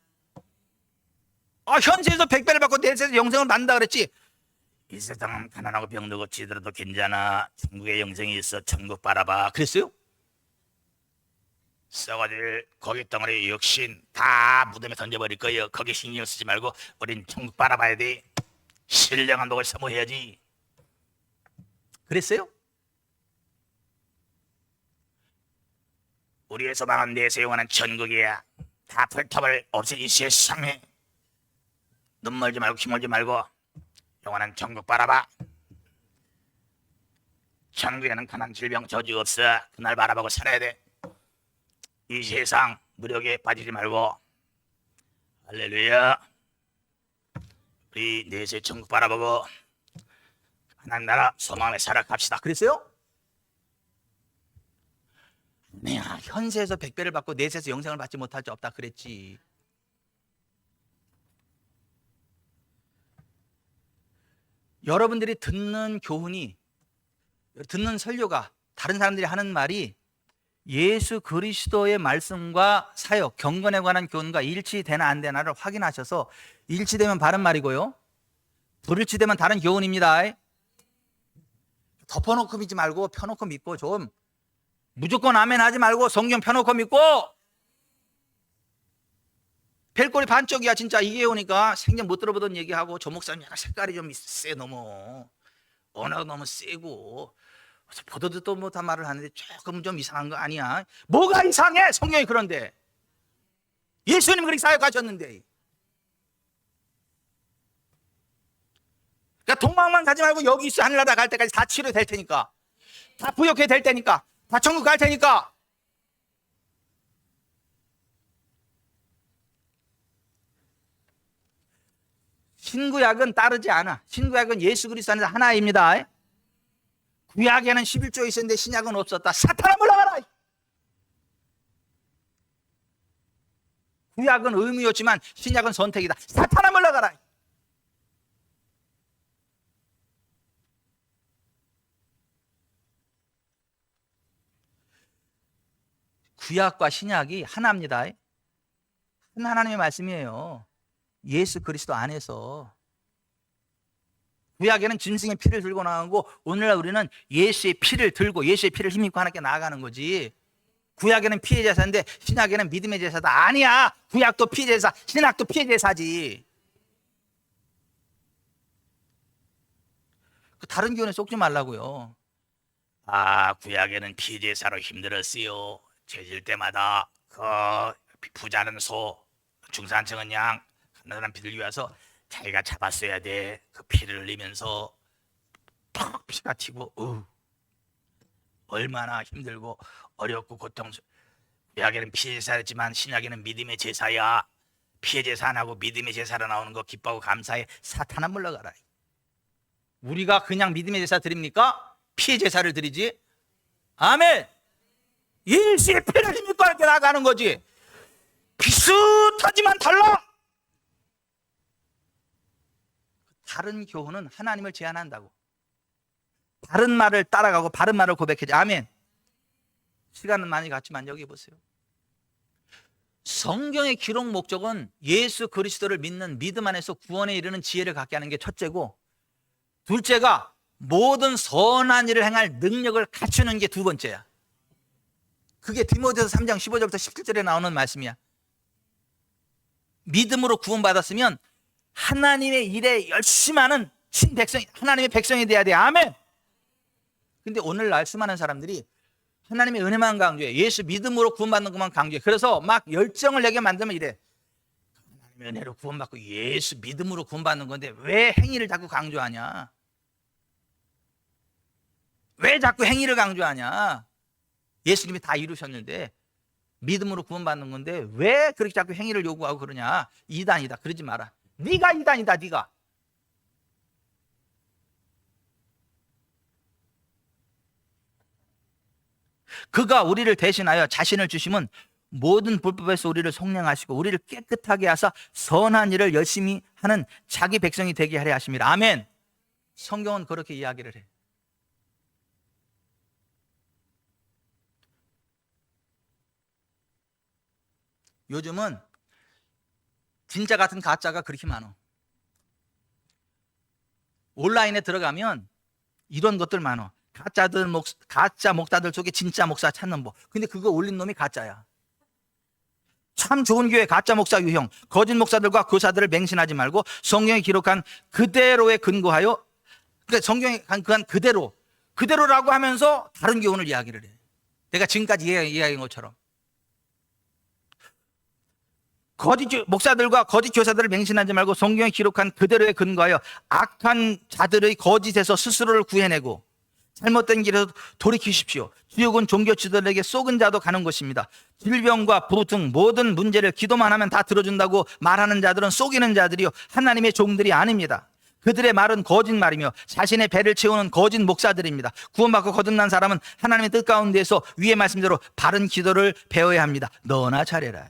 현세에서 100배를 받고 내세에서 영생을 받는다 그랬지. 이 세상은 가난하고 병들고 지더라도 괜찮아. 천국에 영생이 있어. 천국 바라봐. 그랬어요? 썩어질 고기 덩어리 육신 다 무덤에 던져버릴 거예요. 거기 신경 쓰지 말고 우린 천국 바라봐야 돼. 신령한 복을 사모해야지. 그랬어요? 우리의 소망은 내세 영원한 천국이야. 다 불탑을 없애 이 세상에. 눈 멀지 말고 힘멀지 말고 영원한 천국 바라봐. 천국에는 가난 질병 저주 없어. 그날 바라보고 살아야 돼. 이 세상 무력에 빠지지 말고. 할렐루야. 우리 내세 천국 바라보고 하나님 나라 소망에 살아갑시다. 그랬어요? 내가 현세에서 100배를 받고 내세에서 영생을 받지 못할 자 없다 그랬지. 여러분들이 듣는 교훈이, 듣는 설교가, 다른 사람들이 하는 말이 예수 그리스도의 말씀과 사역, 경건에 관한 교훈과 일치되나 안 되나를 확인하셔서 일치되면 바른 말이고요, 불일치되면 다른 교훈입니다. 덮어놓고 믿지 말고 펴놓고 믿고, 좀 무조건 아멘 하지 말고 성경 펴놓고 믿고. 별꼴이 반쪽이야 진짜. 이게 오니까 생전 못 들어보던 얘기하고, 저 목사님 약간 색깔이 좀 세, 너무 언어가 너무 세고 보도 듣도 못한 말을 하는데 조금 좀 이상한 거 아니야? 뭐가 이상해? 성경이 그런데. 예수님 그렇게 사역하셨는데. 그러니까 동망만 가지 말고 여기 있어. 하늘나라 갈 때까지 다 치료될 테니까, 다 부욕해 될 테니까, 다 천국 갈 테니까. 신구약은 따르지 않아. 신구약은 예수 그리스도 안에서 하나입니다. 구약에는 11조 있었는데 신약은 없었다. 사탄아 물러가라. 구약은 의무였지만 신약은 선택이다. 사탄아 물러가라. 구약과 신약이 하나입니다. 한 하나님의 말씀이에요. 예수 그리스도 안에서. 구약에는 짐승의 피를 들고 나가고, 오늘날 우리는 예수의 피를 들고 예수의 피를 힘입고 하나님께 나아가는 거지. 구약에는 피의 제사인데 신약에는 믿음의 제사다. 아니야. 구약도 피의 제사, 신약도 피의 제사지. 다른 교훈에 속지 말라고요. 아, 구약에는 피의 제사로 힘들었어요. 죄질 때마다 그 부자는 소, 중산층은 양, 가난한 피를 위해서 자기가 잡았어야 돼. 그 피를 흘리면서 팍 피가 튀고, 얼마나 힘들고 어렵고 고통스러워. 구약에는 피의 제사였지만 신약에는 믿음의 제사야. 피의 제사 안 하고 믿음의 제사로 나오는 거 기뻐하고 감사해. 사탄아 물러가라. 우리가 그냥 믿음의 제사 드립니까? 피의 제사를 드리지. 아멘. 예수의 피를 힘입고 이렇게 나가는 거지. 비슷하지만 달라. 다른 교훈은 하나님을 제한한다고. 바른 말을 따라가고 바른 말을 고백해야지. 아멘. 시간은 많이 갔지만 여기 보세요. 성경의 기록 목적은 예수 그리스도를 믿는 믿음 안에서 구원에 이르는 지혜를 갖게 하는 게 첫째고, 둘째가 모든 선한 일을 행할 능력을 갖추는 게 두 번째야. 그게 디모데서 3장 15절부터 17절에 나오는 말씀이야. 믿음으로 구원받았으면 하나님의 일에 열심히 하는 신백성, 하나님의 백성이 돼야 돼. 아멘. 근데 오늘날 수많은 사람들이 하나님의 은혜만 강조해. 예수 믿음으로 구원받는 것만 강조해. 그래서 막 열정을 내게 만들면 이래. 하나님의 은혜로 구원받고 예수 믿음으로 구원받는 건데 왜 행위를 자꾸 강조하냐? 왜 자꾸 행위를 강조하냐? 예수님이 다 이루셨는데 믿음으로 구원받는 건데 왜 그렇게 자꾸 행위를 요구하고 그러냐? 이단이다. 그러지 마라. 네가 이단이다. 네가. 그가 우리를 대신하여 자신을 주심은 모든 불법에서 우리를 속량하시고 우리를 깨끗하게 하사 선한 일을 열심히 하는 자기 백성이 되게 하려 하심이라. 아멘. 성경은 그렇게 이야기를 해. 요즘은 진짜 같은 가짜가 그렇게 많아. 온라인에 들어가면 이런 것들 많아. 가짜 목사들 속에 진짜 목사 찾는 법. 근데 그거 올린 놈이 가짜야. 참 좋은 교회 가짜 목사 유형. 거짓 목사들과 교사들을 맹신하지 말고 성경에 기록한 그대로에 근거하여, 그러니까 성경에 간 그대로라고 하면서 다른 교훈을 이야기를 해. 내가 지금까지 이야기한 것처럼. 거짓 목사들과 거짓 교사들을 맹신하지 말고 성경에 기록한 그대로에 근거하여 악한 자들의 거짓에서 스스로를 구해내고 잘못된 길에서 돌이키십시오. 지옥은 종교 지도자들에게 속은 자도 가는 것입니다. 질병과 부 등 모든 문제를 기도만 하면 다 들어준다고 말하는 자들은 속이는 자들이요 하나님의 종들이 아닙니다. 그들의 말은 거짓말이며 자신의 배를 채우는 거짓 목사들입니다. 구원받고 거듭난 사람은 하나님의 뜻 가운데서 위의 말씀대로 바른 기도를 배워야 합니다. 너나 잘해라.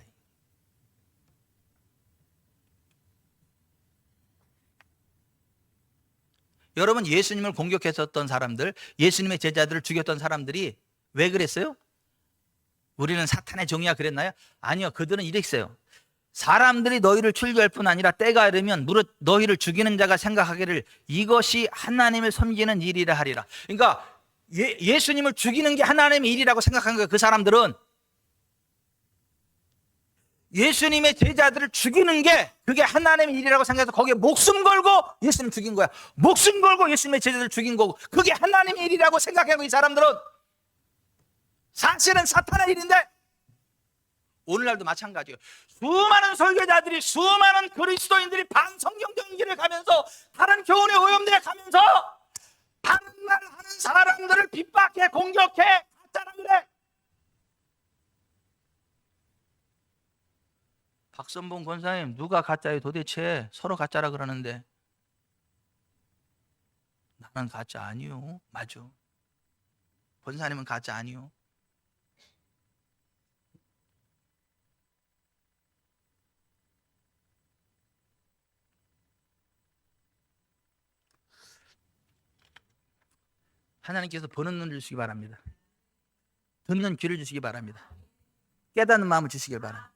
여러분, 예수님을 공격했었던 사람들, 예수님의 제자들을 죽였던 사람들이 왜 그랬어요? 우리는 사탄의 종이야 그랬나요? 아니요. 그들은 이랬어요. 사람들이 너희를 출교할 뿐 아니라 때가 이르면 무릇 너희를 죽이는 자가 생각하기를 이것이 하나님을 섬기는 일이라 하리라. 그러니까 예수님을 죽이는 게 하나님의 일이라고 생각한 거예요. 그 사람들은 예수님의 제자들을 죽이는 게 그게 하나님의 일이라고 생각해서 거기에 목숨 걸고 예수님 죽인 거야. 목숨 걸고 예수님의 제자들을 죽인 거고 그게 하나님의 일이라고 생각하고 이 사람들은 사실은 사탄의 일인데 오늘날도 마찬가지예요. 수많은 설교자들이 수많은 그리스도인들이 반성경적인 길을 가면서 다른 교훈의 오염되어 가면서 다른 말 하는 사람들을 핍박해 공격해 가짜라 그래. 박선봉 권사님 누가 가짜예요 도대체? 서로 가짜라 그러는데 나는 가짜 아니요. 맞아. 권사님은 가짜 아니요. 하나님께서 보는 눈을 주시기 바랍니다. 듣는 귀를 주시기 바랍니다. 깨닫는 마음을 주시길 바랍니다.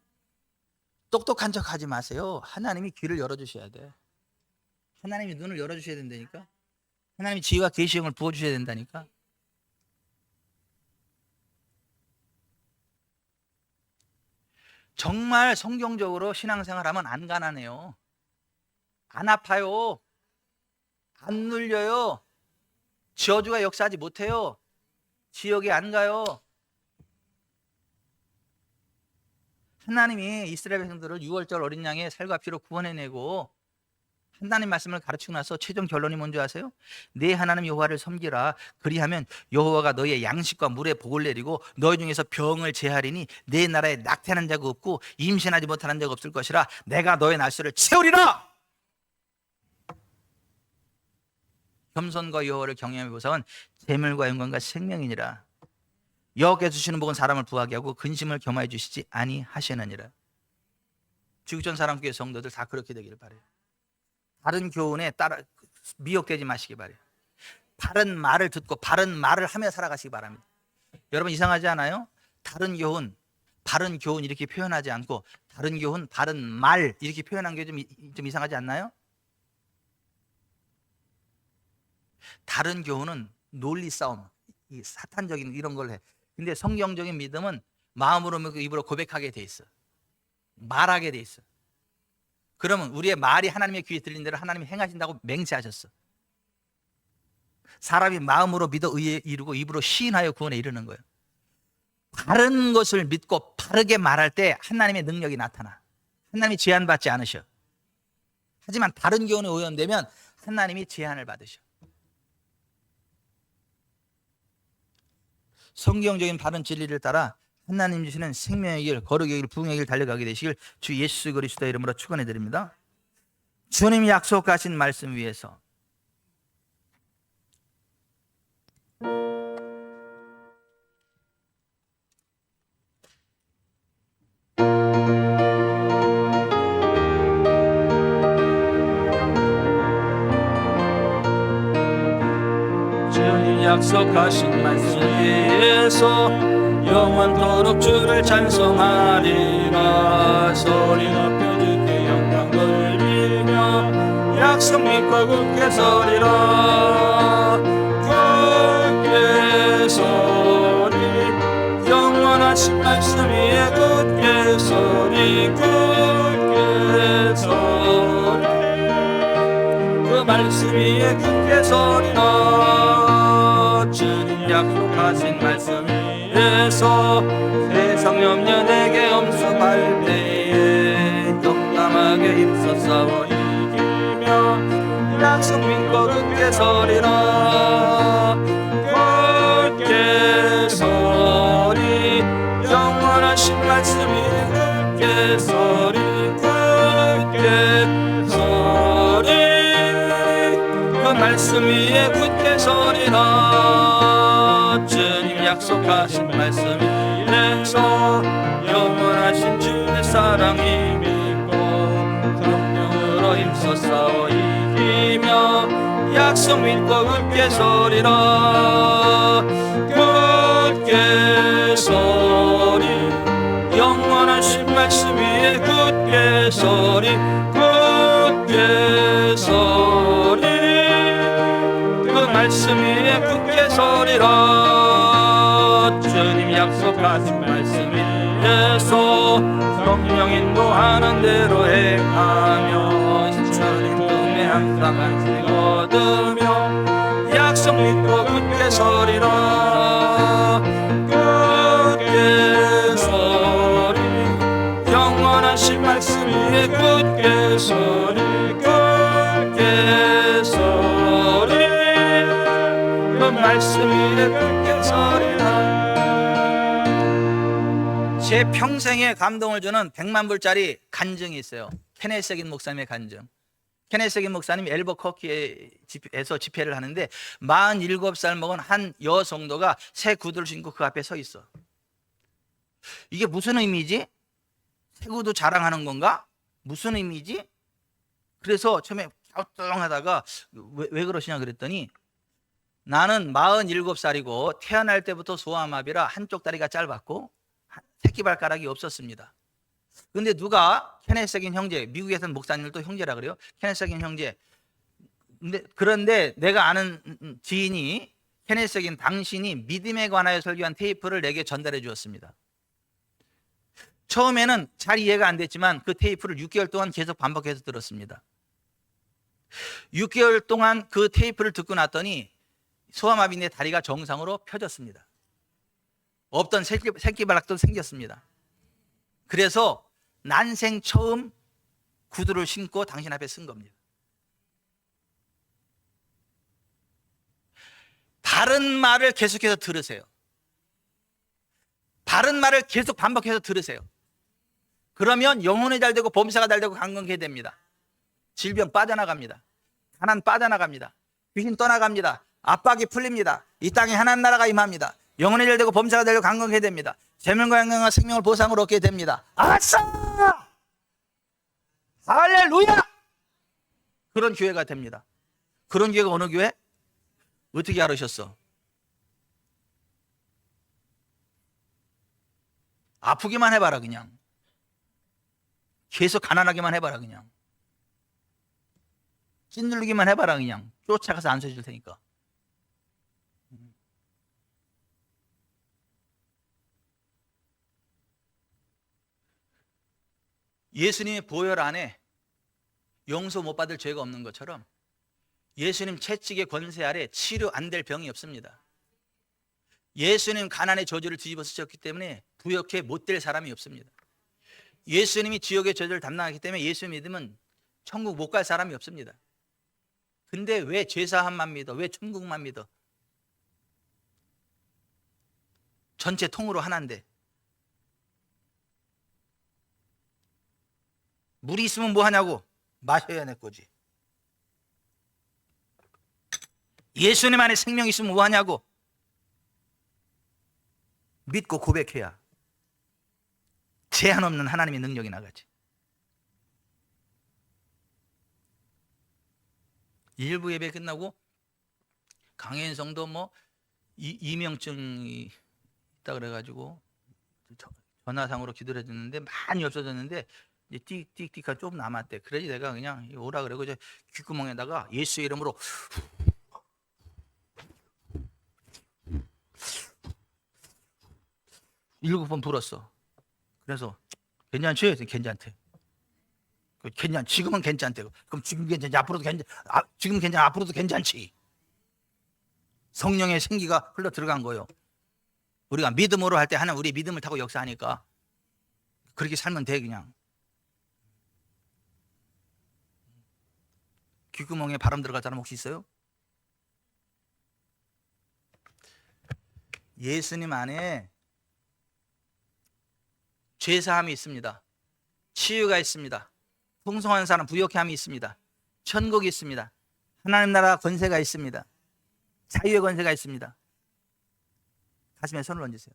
똑똑한 척 하지 마세요. 하나님이 귀를 열어주셔야 돼. 하나님이 눈을 열어주셔야 된다니까. 하나님이 지혜와 계시형을 부어주셔야 된다니까. 정말 성경적으로 신앙생활하면 안 가난해요. 안 아파요. 안 눌려요. 저주가 역사하지 못해요. 지옥에 안 가요. 하나님이 이스라엘 백성들을 6월절 어린 양의 살과 피로 구원해내고 하나님 말씀을 가르치고 나서 최종 결론이 뭔지 아세요? 내 하나님 여호와를 섬기라. 그리하면 여호와가 너희의 양식과 물에 복을 내리고 너희 중에서 병을 제하리니 내 나라에 낙태하는 자가 없고 임신하지 못하는 자가 없을 것이라. 내가 너의 날수를 채우리라. 겸손과 여호와를 경외하며 보사원 재물과 영광과 생명이니라. 여호와께서 주시는 복은 사람을 부하게 하고 근심을 겸하여 주시지 아니하시느니라. 지구촌 사랑교회 성도들 다 그렇게 되기를 바래요. 바른 교훈에 따라 미혹되지 마시기 바래요. 바른 말을 듣고 바른 말을 하며 살아가시기 바랍니다. 여러분 이상하지 않아요? 다른 교훈, 바른 교훈 이렇게 표현하지 않고 다른 교훈, 바른 말 이렇게 표현한 게 좀 이상하지 않나요? 다른 교훈은 논리 싸움, 이 사탄적인 이런 걸 해. 근데 성경적인 믿음은 마음으로 믿고 입으로 고백하게 돼 있어. 말하게 돼 있어. 그러면 우리의 말이 하나님의 귀에 들린 대로 하나님이 행하신다고 맹세하셨어. 사람이 마음으로 믿어 의에 이르고 입으로 시인하여 구원에 이르는 거예요. 바른 것을 믿고 바르게 말할 때 하나님의 능력이 나타나. 하나님이 제한받지 않으셔. 하지만 다른 교훈에 오염되면 하나님이 제한을 받으셔. 성경적인 바른 진리를 따라 하나님 주시는 생명의 길, 거룩의 길, 부흥의 길 달려가게 되시길 주 예수 그리스도의 이름으로 축원해 드립니다. 주님이 약속하신 말씀 위에서 주님 약속하신 말씀 위에서 영원토록 주를 찬송하리라. 소리 높여 주께 영광 돌리며 약속 믿고 굳게 서리라. 굳게 서리 영원하신 말씀 위에 굳게 서리. 굳게 서리 그 말씀 위에 굳게 서리라. 주님 약속하신 말씀 위에서 세상 염려 내게 엄습할 때에 용감하게 힘써 싸워 이기며 약속 믿고 굳게 서리라. 굳게 서리 영원하신 말씀 위에 굳게 서리. 굳게 서리 주님 약속하신 말씀 이래서 영원하신 주의 사랑이 믿고 성령으로 힘써 싸워 이기며 약속 믿고 굳게 서리라. 굳게 서리 영원하신 말씀 위에 굳게 서리 굳게 서리 그 말씀 위에 굳게 서리라. 주님 약속하신 말씀 위에서 성령 인도하는 대로 행하며 주님 품에 항상 안식 얻으며 약속 믿고 굳게 서리라. 굳게 서리 영원하신 말씀 위에 굳게 서리 굳게 서리 그 말씀 위에 굳게 서리라. 제 평생에 감동을 주는 100만 불짜리 간증이 있어요. 케네스 해긴 목사님의 간증. 케네스 해긴 목사님이 엘버커키에서 집회를 하는데 47살 먹은 한 여성도가 새 구두를 신고 그 앞에 서 있어. 이게 무슨 의미지? 새 구두 자랑하는 건가? 무슨 의미지? 그래서 처음에 갸우뚱하다가 왜 그러시냐 그랬더니 나는 47살이고 태어날 때부터 소아마비라 한쪽 다리가 짧았고 새끼발가락이 없었습니다. 근데 누가 케네스 해긴 형제, 미국에서는 목사님들도 형제라 그래요. 케네스 해긴 형제. 그런데 내가 아는 지인이 케네스 해긴 당신이 믿음에 관하여 설교한 테이프를 내게 전달해 주었습니다. 처음에는 잘 이해가 안 됐지만 그 테이프를 6개월 동안 계속 반복해서 들었습니다. 6개월 동안 그 테이프를 듣고 났더니 소아마비인의 다리가 정상으로 펴졌습니다. 없던 새끼발락도 생겼습니다. 그래서 난생 처음 구두를 신고 당신 앞에 쓴 겁니다. 바른 말을 계속해서 들으세요. 바른 말을 계속 반복해서 들으세요. 그러면 영혼이 잘 되고 범사가 잘 되고 강건하게 됩니다. 질병 빠져나갑니다. 가난 빠져나갑니다. 귀신 떠나갑니다. 압박이 풀립니다. 이 땅에 하나님 나라가 임합니다. 영혼이 잘 되고 범사가 되고 강건하게 됩니다. 재물과 영광과 생명을 보상으로 얻게 됩니다. 아싸! 할렐루야! 그런 교회가 됩니다. 그런 교회가 어느 교회? 어떻게 알으셨어? 아프기만 해봐라 그냥. 계속 가난하기만 해봐라 그냥. 찐들기만 해봐라 그냥. 쫓아가서 안 서줄 테니까. 예수님의 보혈 안에 용서 못 받을 죄가 없는 것처럼 예수님 채찍의 권세 아래 치료 안 될 병이 없습니다. 예수님 가난의 저주를 뒤집어 쓰셨기 때문에 부역해 못 될 사람이 없습니다. 예수님이 지옥의 저주를 담당하기 때문에 예수 믿으면 천국 못 갈 사람이 없습니다. 근데 왜 죄사함만 믿어? 왜 천국만 믿어? 전체 통으로 하나인데. 물이 있으면 뭐 하냐고? 마셔야 내 거지. 예수님 안에 생명이 있으면 뭐 하냐고? 믿고 고백해야 제한 없는 하나님의 능력이 나가지. 일부 예배 끝나고 강혜인 성도 뭐 이명증이 있다 그래가지고 전화상으로 기도를 해줬는데 많이 없어졌는데 이제 띡띡띡 좀 남았대. 그래서 내가 그냥 오라 그러고 이제 귓구멍에다가 예수의 이름으로 일곱 번 불었어. 그래서 괜찮지? 괜찮대. 지금은 괜찮대. 그럼 지금 괜찮지? 앞으로도 지금 괜찮아. 앞으로도 괜찮지? 성령의 생기가 흘러 들어간 거예요. 우리가 믿음으로 할 때 하나님 우리 믿음을 타고 역사하니까 그렇게 살면 돼 그냥. 귓구멍에 바람 들어갈 사람 혹시 있어요? 예수님 안에 죄사함이 있습니다. 치유가 있습니다. 풍성한 사람 부욕함이 있습니다. 천국이 있습니다. 하나님 나라 권세가 있습니다. 자유의 권세가 있습니다. 가슴에 손을 얹으세요.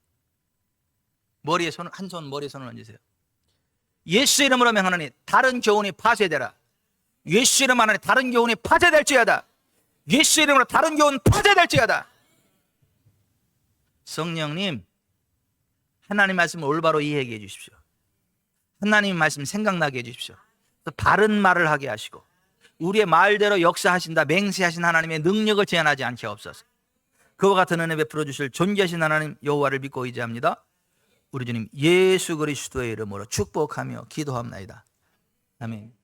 머리에 손을, 한 손 머리에 손을 얹으세요. 예수 이름으로 명하노니 다른 교훈이 파쇄되라. 예수 이름 하나니 다른 교훈이 파쇄될지어다. 예수 이름으로 다른 교훈 파쇄될지어다. 성령님, 하나님 말씀을 올바로 이해하게 해주십시오. 하나님 말씀 생각나게 해주십시오. 또 바른 말을 하게 하시고 우리의 말대로 역사하신다 맹세하신 하나님의 능력을 제한하지 않게 하옵소서. 그와 같은 은혜 베풀어 주실 존귀하신 하나님 여호와를 믿고 의지합니다. 우리 주님 예수 그리스도의 이름으로 축복하며 기도합나이다. 아멘.